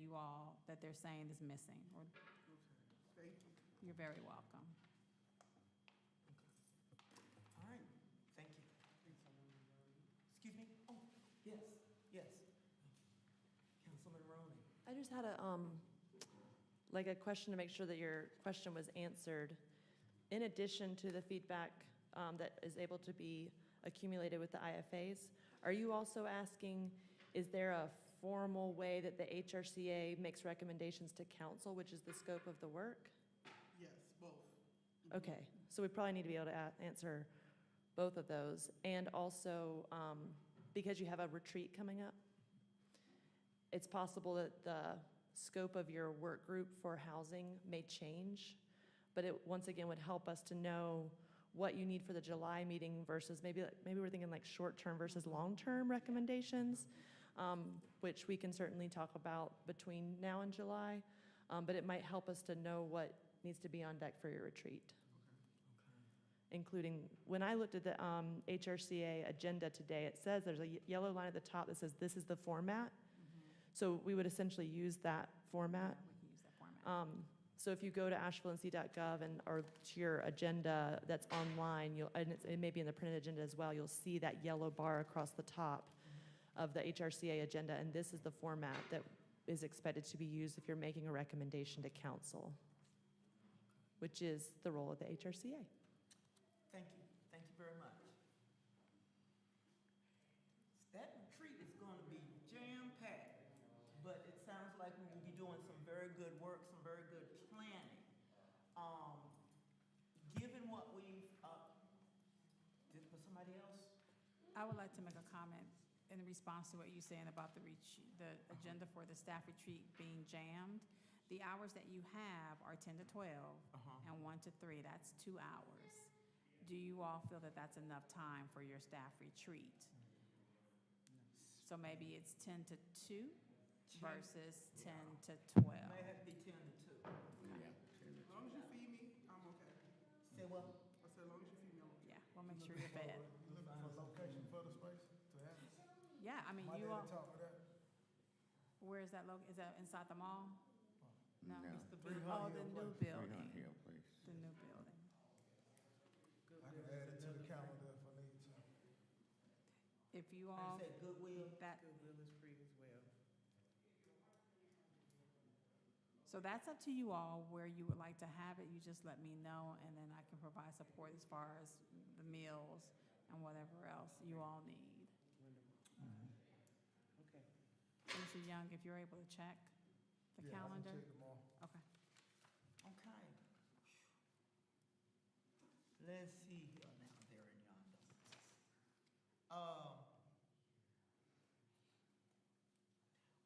Speaker 6: they're saying is missing.
Speaker 8: Okay, thank you.
Speaker 6: You're very welcome.
Speaker 1: All right, thank you. Excuse me? Oh, yes, yes. Councilman Roney.
Speaker 9: I just had a question to make sure that your question was answered. In addition to the feedback that is able to be accumulated with the IFAs, are you also asking, is there a formal way that the HRCA makes recommendations to council, which is the scope of the work?
Speaker 8: Yes, both.
Speaker 9: Okay, so we probably need to be able to answer both of those. And also, because you have a retreat coming up, it's possible that the scope of your work group for housing may change, but it, once again, would help us to know what you need for the July meeting versus maybe we're thinking like short-term versus long-term recommendations, which we can certainly talk about between now and July, but it might help us to know what needs to be on deck for your retreat. Including, when I looked at the HRCA agenda today, it says there's a yellow line at the top that says this is the format. So we would essentially use that format.
Speaker 6: We can use that format.
Speaker 9: So if you go to ashevillec.gov and, or to your agenda that's online, and it may be in the printed agenda as well, you'll see that yellow bar across the top of the HRCA agenda, and this is the format that is expected to be used if you're making a recommendation to council, which is the role of the HRCA.
Speaker 1: Thank you very much. That retreat is gonna be jam-packed, but it sounds like we will be doing some very good work, some very good planning. Given what we've, for somebody else?
Speaker 6: I would like to make a comment in response to what you're saying about the agenda for the staff retreat being jammed. The hours that you have are 10 to 12 and 1 to 3. That's 2 hours. Do you all feel that that's enough time for your staff retreat? So maybe it's 10 to 2 versus 10 to 12.
Speaker 1: May have to be 10 to 2.
Speaker 3: Yeah.
Speaker 8: As long as you feed me, I'm okay.
Speaker 1: Say what?
Speaker 8: I said, as long as you feed me, I'm okay.
Speaker 6: Yeah, we'll make sure you're fed.
Speaker 2: You looking for a location for the space to have it?
Speaker 6: Yeah, I mean,
Speaker 2: My
Speaker 6: you
Speaker 2: daddy
Speaker 6: all,
Speaker 2: taught me that.
Speaker 6: where is that is that inside the mall? No?
Speaker 3: No.
Speaker 1: It's the
Speaker 2: Three
Speaker 1: big-
Speaker 6: Oh,
Speaker 2: hundred
Speaker 6: the
Speaker 2: Hill
Speaker 6: new
Speaker 2: Place.
Speaker 6: building,
Speaker 3: Hill Place.
Speaker 6: the new building.
Speaker 2: I can add it to the calendar if I need to.
Speaker 6: If you
Speaker 1: You
Speaker 6: all,
Speaker 1: say Goodwill?
Speaker 6: that,
Speaker 4: Goodwill is free as well.
Speaker 6: so that's up to you all where you would like to have it. You just let me know, and then I can provide support as far as the meals and whatever else you all need.
Speaker 4: Okay.
Speaker 6: Mr. Young, if you're able to check the
Speaker 2: Yeah, I can
Speaker 6: calendar?
Speaker 2: check tomorrow.
Speaker 6: Okay.
Speaker 1: Okay. Let's see here now, there and yonder.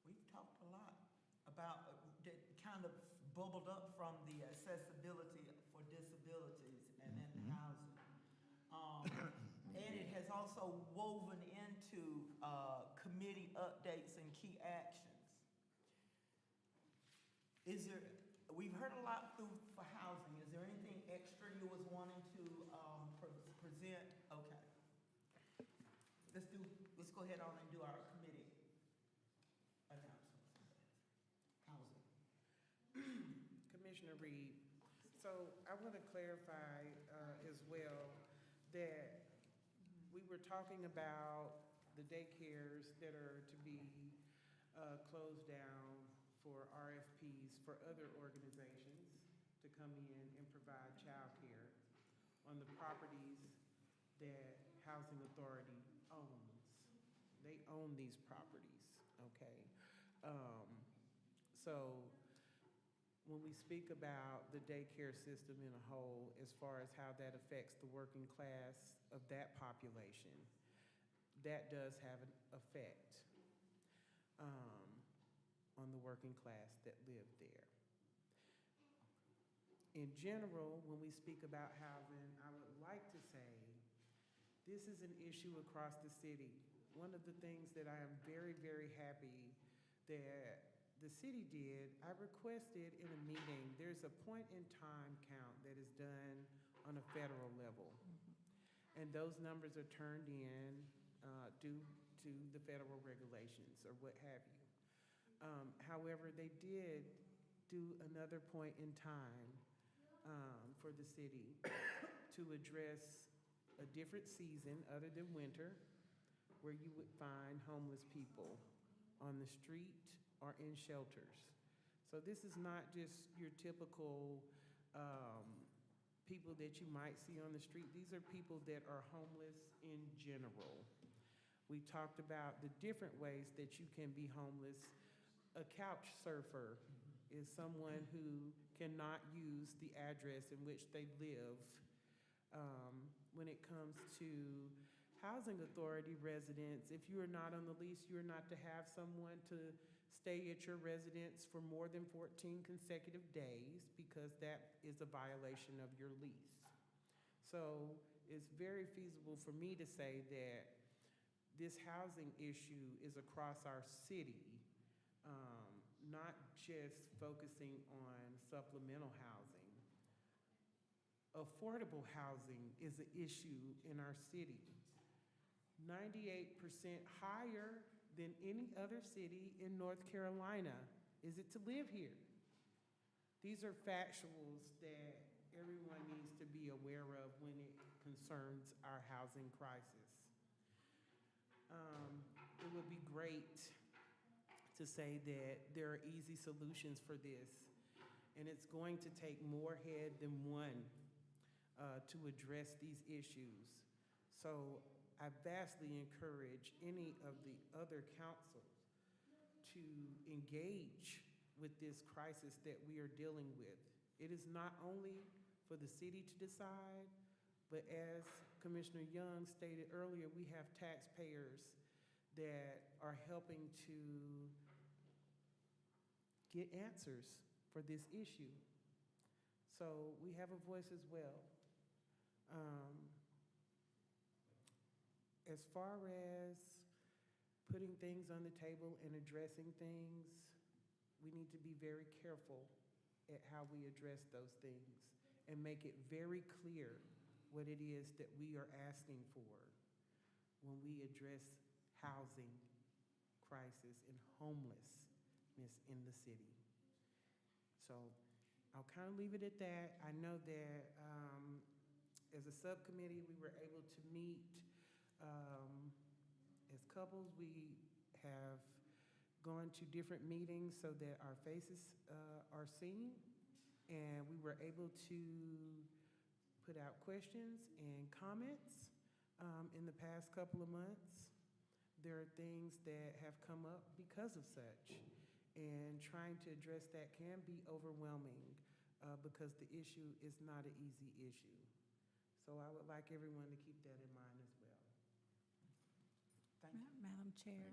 Speaker 1: We've talked a lot about, that kind of bubbled up from the accessibility for disabilities and then housing. And it has also woven into committee updates and key actions. Is there, we've heard a lot through for housing. Is there anything extra you was wanting to present? Okay. Let's go ahead on and do our committee announcements. Housing.
Speaker 4: Commissioner Reed, so I want to clarify as well that we were talking about the daycares that are to be closed down for RFPs for other organizations to come in and provide childcare on the properties that Housing Authority owns. They own these properties, okay? So when we speak about the daycare system in a whole, as far as how that affects the working class of that population, that does have an effect on the working class that live there. In general, when we speak about housing, I would like to say this is an issue across the city. One of the things that I am very, very happy that the city did, I requested in a meeting, there's a point in time count that is done on a federal level. And those numbers are turned in due to the federal regulations or what have you. However, they did do another point in time for the city to address a different season other than winter where you would find homeless people on the street or in shelters. So this is not just your typical people that you might see on the street. These are people that are homeless in general. We talked about the different ways that you can be homeless. A couch surfer is someone who cannot use the address in which they live. When it comes to Housing Authority residents, if you are not on the lease, you are not to have someone to stay at your residence for more than 14 consecutive days because that is a violation of your lease. So it's very feasible for me to say that this housing issue is across our city, not just focusing on supplemental housing. Affordable housing is an issue in our city. 98% higher than any other city in North Carolina is it to live here. These are factuals that everyone needs to be aware of when it concerns our housing crisis. It would be great to say that there are easy solutions for this, and it's going to take more head than one to address these issues. So I vastly encourage any of the other councils to engage with this crisis that we are dealing with. It is not only for the city to decide, but as Commissioner Young stated earlier, we have taxpayers that are helping to get answers for this issue. So we have a voice as well. As far as putting things on the table and addressing things, we need to be very careful at how we address those things and make it very clear what it is that we are asking for when we address housing crisis and homelessness in the city. So I'll kind of leave it at that. I know that as a subcommittee, we were able to meet as couples. We have gone to different meetings so that our faces are seen, and we were able to put out questions and comments in the past couple of months. There are things that have come up because of such, and trying to address that can be overwhelming because the issue is not an easy issue. So I would like everyone to keep that in mind as well.
Speaker 1: Thank you.
Speaker 6: Madam Chair,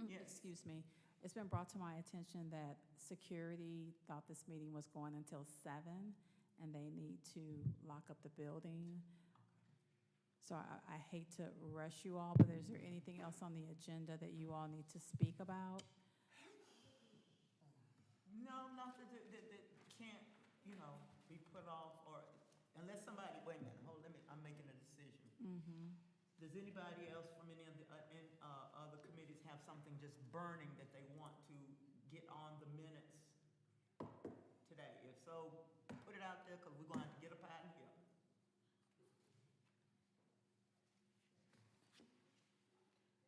Speaker 1: Yes.
Speaker 6: excuse me, it's been brought to my attention that security thought this meeting was going until 7, and they need to lock up the building. So I hate to rush you all, but is there anything else on the agenda that you all need to speak about?
Speaker 1: No, nothing that can't, be put off, or unless somebody, wait a minute, I'm making a decision. Does anybody else from any of the other committees have something just burning that they want to get on the minutes today? If so, put it out there, because we're going to have to get up out of here.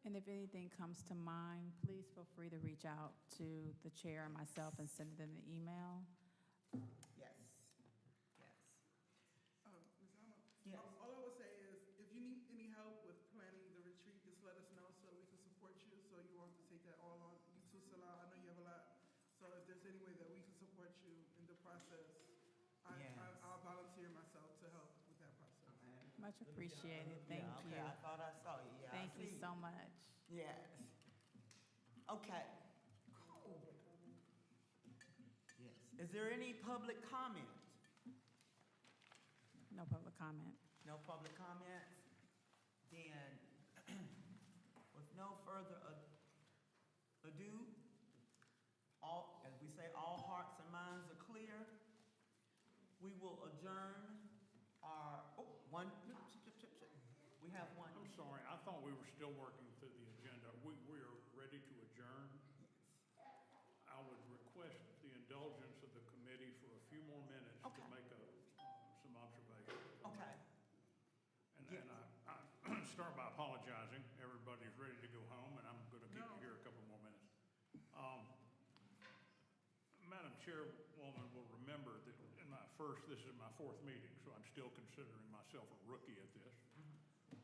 Speaker 6: And if anything comes to mind, please feel free to reach out to the chair and myself and send it in an email.
Speaker 1: Yes. Yes.
Speaker 8: Ms. Alma?
Speaker 1: Yes.
Speaker 8: All I would say is, if you need any help with planning the retreat, just let us know so we can support you, so you won't have to take that all on. You too, Salah, I know you have a lot. So if there's any way that we can support you in the process,
Speaker 1: Yes.
Speaker 8: I'll volunteer myself to help with that process.
Speaker 6: Much appreciated. Thank you.
Speaker 1: Okay, I thought I saw you. Yeah, I
Speaker 6: Thank you
Speaker 1: see
Speaker 6: so much.
Speaker 1: Yes. Okay. Yes. Is there any public comment?
Speaker 6: No public comment.
Speaker 1: No public comments? Then, with no further ado, as we say, all hearts and minds are clear. We will adjourn our, we have one.
Speaker 5: I'm sorry, I thought we were still working through the agenda. We are ready to adjourn. I would request the indulgence of the committee for a few more minutes to
Speaker 1: Okay.
Speaker 5: make some observations.
Speaker 1: Okay.
Speaker 5: And I start by apologizing. Everybody's ready to go home, and I'm going to keep you here a couple more minutes. Madam Chairwoman will remember that this is my 4th meeting, so I'm still considering myself a rookie at this.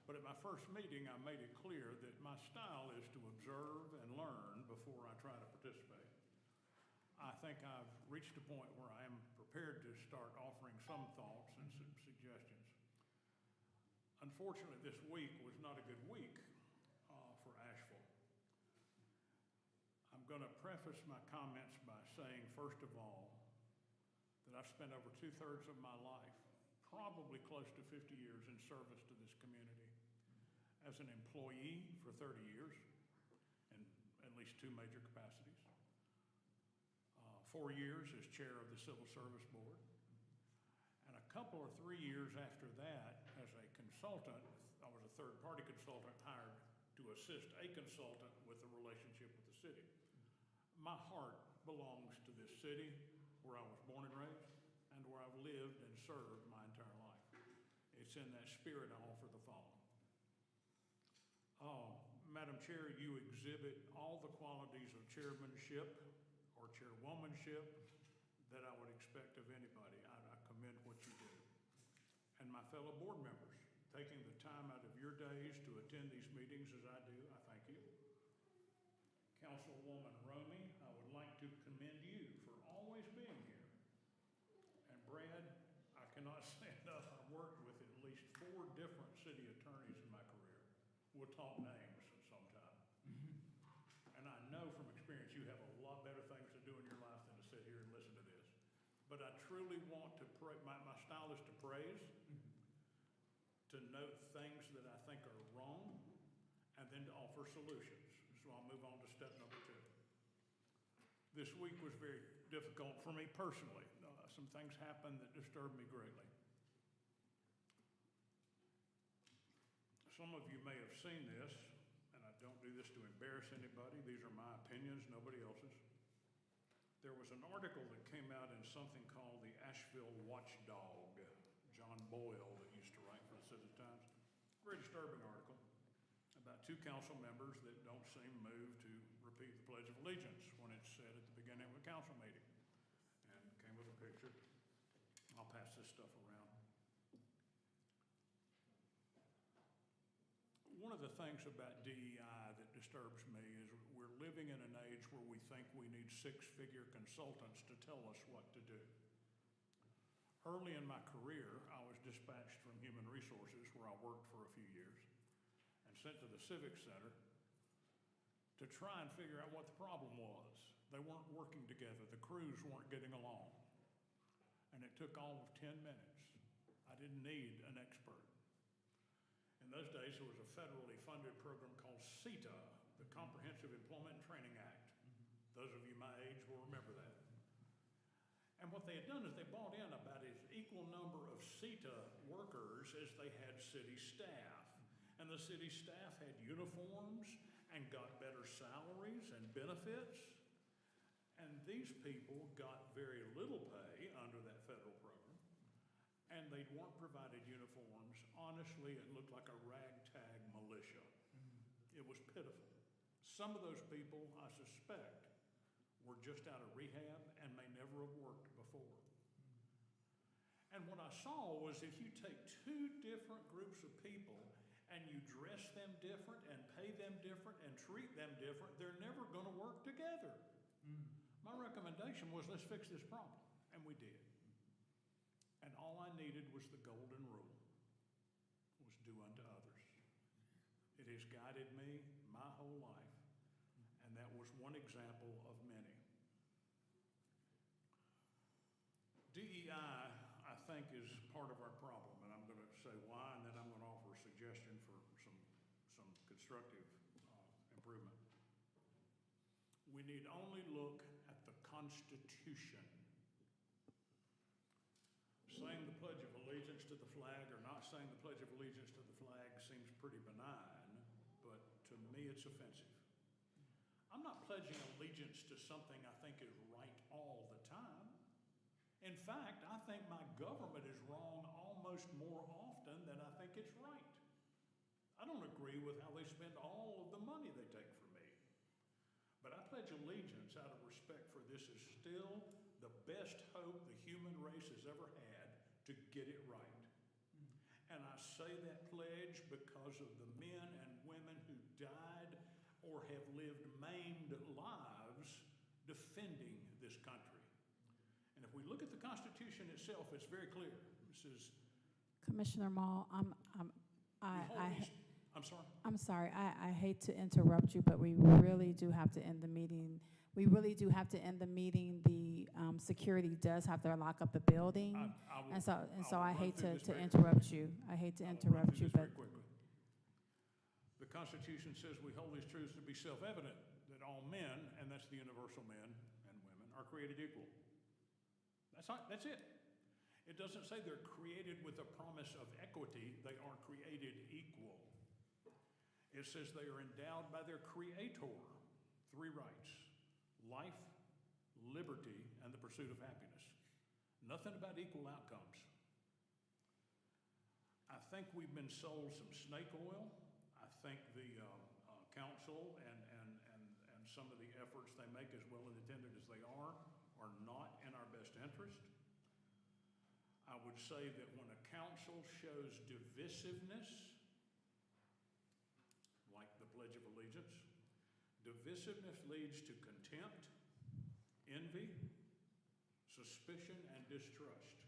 Speaker 5: But at my first meeting, I made it clear that my style is to observe and learn before I try to participate. I think I've reached a point where I am prepared to start offering some thoughts and some suggestions. Unfortunately, this week was not a good week for Asheville. I'm going to preface my comments by saying, first of all, that I've spent over 2/3 of my life, probably close to 50 years, in service to this community. As an employee for 30 years, in at least 2 major capacities. 4 years as chair of the Civil Service Board. And a couple or 3 years after that, as a consultant, I was a third-party consultant hired to assist a consultant with the relationship with the city. My heart belongs to this city where I was born and raised. lived and served my entire life. It's in that spirit I offer the following. Madam Chair, you exhibit all the qualities of chairmanship or chairwomanship that I would expect of anybody. I commend what you do. And my fellow board members, taking the time out of your days to attend these meetings as I do, I thank you. Councilwoman Romey, I would like to commend you for always being here. And Brad, I cannot say enough, I've worked with at least 4 different city attorneys in my career. We'll talk names sometime. And I know from experience you have a lot better things to do in your life than to sit here and listen to this. But I truly want to pray, my style is to praise, to note things that I think are wrong, and then to offer solutions. So I'll move on to step number 2. This week was very difficult for me personally. Some things happened that disturbed me greatly. Some of you may have seen this, and I don't do this to embarrass anybody. These are my opinions, nobody else's. There was an article that came out in something called the Asheville Watchdog, John Boyle, that used to write for the Citizen-Times. Very disturbing article about 2 council members that don't seem moved to repeat the Pledge of Allegiance when it's said at the beginning of a council meeting. And came with a picture. I'll pass this stuff around. One of the things about DEI that disturbs me is we're living in an age where we think we need 6-figure consultants to tell us what to do. Early in my career, I was dispatched from Human Resources, where I worked for a few years, and sent to the Civic Center to try and figure out what the problem was. They weren't working together. The crews weren't getting along. And it took all of 10 minutes. I didn't need an expert. In those days, there was a federally funded program called CETA, the Comprehensive Employment and Training Act. Those of you my age will remember that. And what they had done is they brought in about as equal number of CETA workers as they had city staff. And the city staff had uniforms and got better salaries and benefits. And these people got very little pay under that federal program. And they weren't provided uniforms. Honestly, it looked like a ragtag militia. It was pitiful. Some of those people, I suspect, were just out of rehab and may never have worked before. And what I saw was if you take 2 different groups of people and you dress them different and pay them different and treat them different, they're never going to work together. My recommendation was, let's fix this problem. And we did. And all I needed was the golden rule, was do unto others. It has guided me my whole life, and that was one example of many. DEI, I think, is part of our problem, and I'm going to say why, and then I'm going to offer a suggestion for some constructive improvement. We need only look at the Constitution. Saying the Pledge of Allegiance to the flag or not saying the Pledge of Allegiance to the flag seems pretty benign, but to me it's offensive. I'm not pledging allegiance to something I think is right all the time. In fact, I think my government is wrong almost more often than I think it's right. I don't agree with how they spend all of the money they take from me. But I pledge allegiance out of respect for this is still the best hope the human race has ever had to get it right. And I say that pledge because of the men and women who died or have lived maimed lives defending this country. And if we look at the Constitution itself, it's very clear. This is
Speaker 6: Commissioner Mall, I'm
Speaker 5: sorry.
Speaker 6: I'm sorry, I hate to interrupt you, but we really do have to end the meeting. We really do have to end the meeting. The security does have to lock up the building. And so I hate to interrupt you. I hate to interrupt you, but.
Speaker 5: Very quickly. The Constitution says we hold these truths to be self-evident, that all men, and that's the universal men and women, are created equal. That's it. It doesn't say they're created with a promise of equity. They are created equal. It says they are endowed by their Creator 3 rights: life, liberty, and the pursuit of happiness. Nothing about equal outcomes. I think we've been sold some snake oil. I think the council and some of the efforts they make, as well intended as they are not in our best interest. I would say that when a council shows divisiveness, like the Pledge of Allegiance, divisiveness leads to contempt, envy, suspicion, and distrust.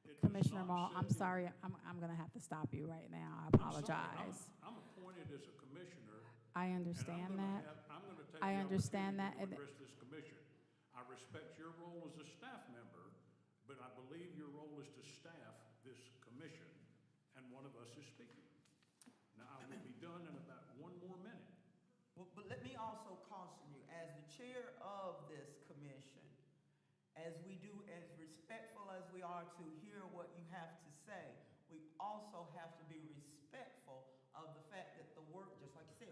Speaker 5: It does
Speaker 6: Commissioner
Speaker 5: not
Speaker 6: Maul, I'm
Speaker 5: sit
Speaker 6: sorry,
Speaker 5: here-
Speaker 6: I'm going to have to stop you right now. I
Speaker 5: I'm sorry,
Speaker 6: apologize.
Speaker 5: I'm appointed as a commissioner.
Speaker 6: I understand that.
Speaker 5: I'm going to take
Speaker 6: I
Speaker 5: the
Speaker 6: understand that,
Speaker 5: opportunity
Speaker 6: and-
Speaker 5: to address this commission. I respect your role as a staff member, but I believe your role is to staff this commission, and one of us is speaking. Now, I will be done in about 1 more minute.
Speaker 1: Well, but let me also caution you, as the chair of this commission, as respectful as we are to hear what you have to say, we also have to be respectful of the fact that the work, just like you said,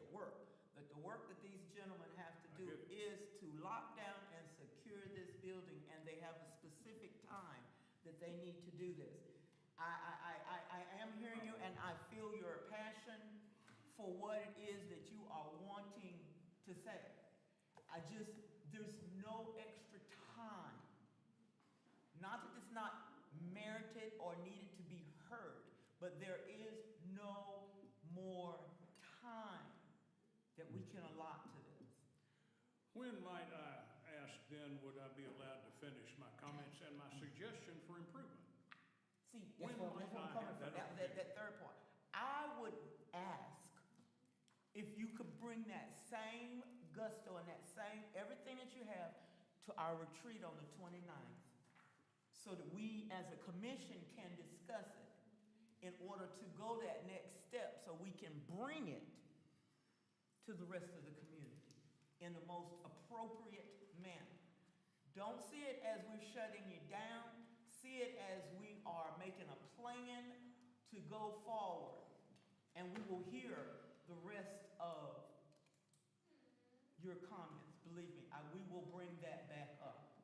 Speaker 1: that the work that these gentlemen have to do is to lock down and secure this building, and they have a specific time that they need to do this. I am hearing you, and I feel your passion for what it is that you are wanting to say. There's no extra time. Not that it's not merited or needed to be heard, but there is no more time that we can allot to this.
Speaker 5: When might I ask then, would I be allowed to finish my comments and my suggestion for improvement?
Speaker 1: See,
Speaker 5: When
Speaker 1: that's where
Speaker 5: might
Speaker 1: I'm
Speaker 5: I
Speaker 1: coming
Speaker 5: have
Speaker 1: from,
Speaker 5: that
Speaker 1: that third point. I would ask if you could bring that same gusto and that same, everything that you have to our retreat on the 29th, so that we as a commission can discuss it in order to go that next step, so we can bring it to the rest of the community in the most appropriate manner. Don't see it as we're shutting you down. See it as we are making a plan to go forward. And we will hear the rest of your comments. Believe me, we will bring that back up.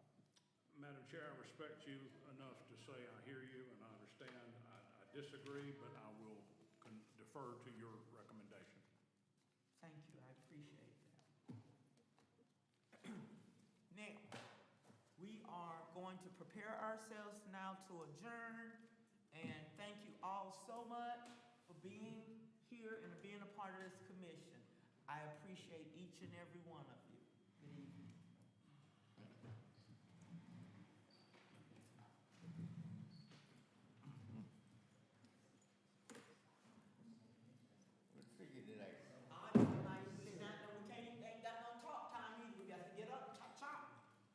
Speaker 5: Madam Chair, I respect you enough to say I hear you and I understand. I disagree, but I will defer to your recommendation.
Speaker 1: Thank you, I appreciate that. Now, we are going to prepare ourselves now to adjourn, and thank you all so much for being here and being a part of this commission. I appreciate each and every one of you.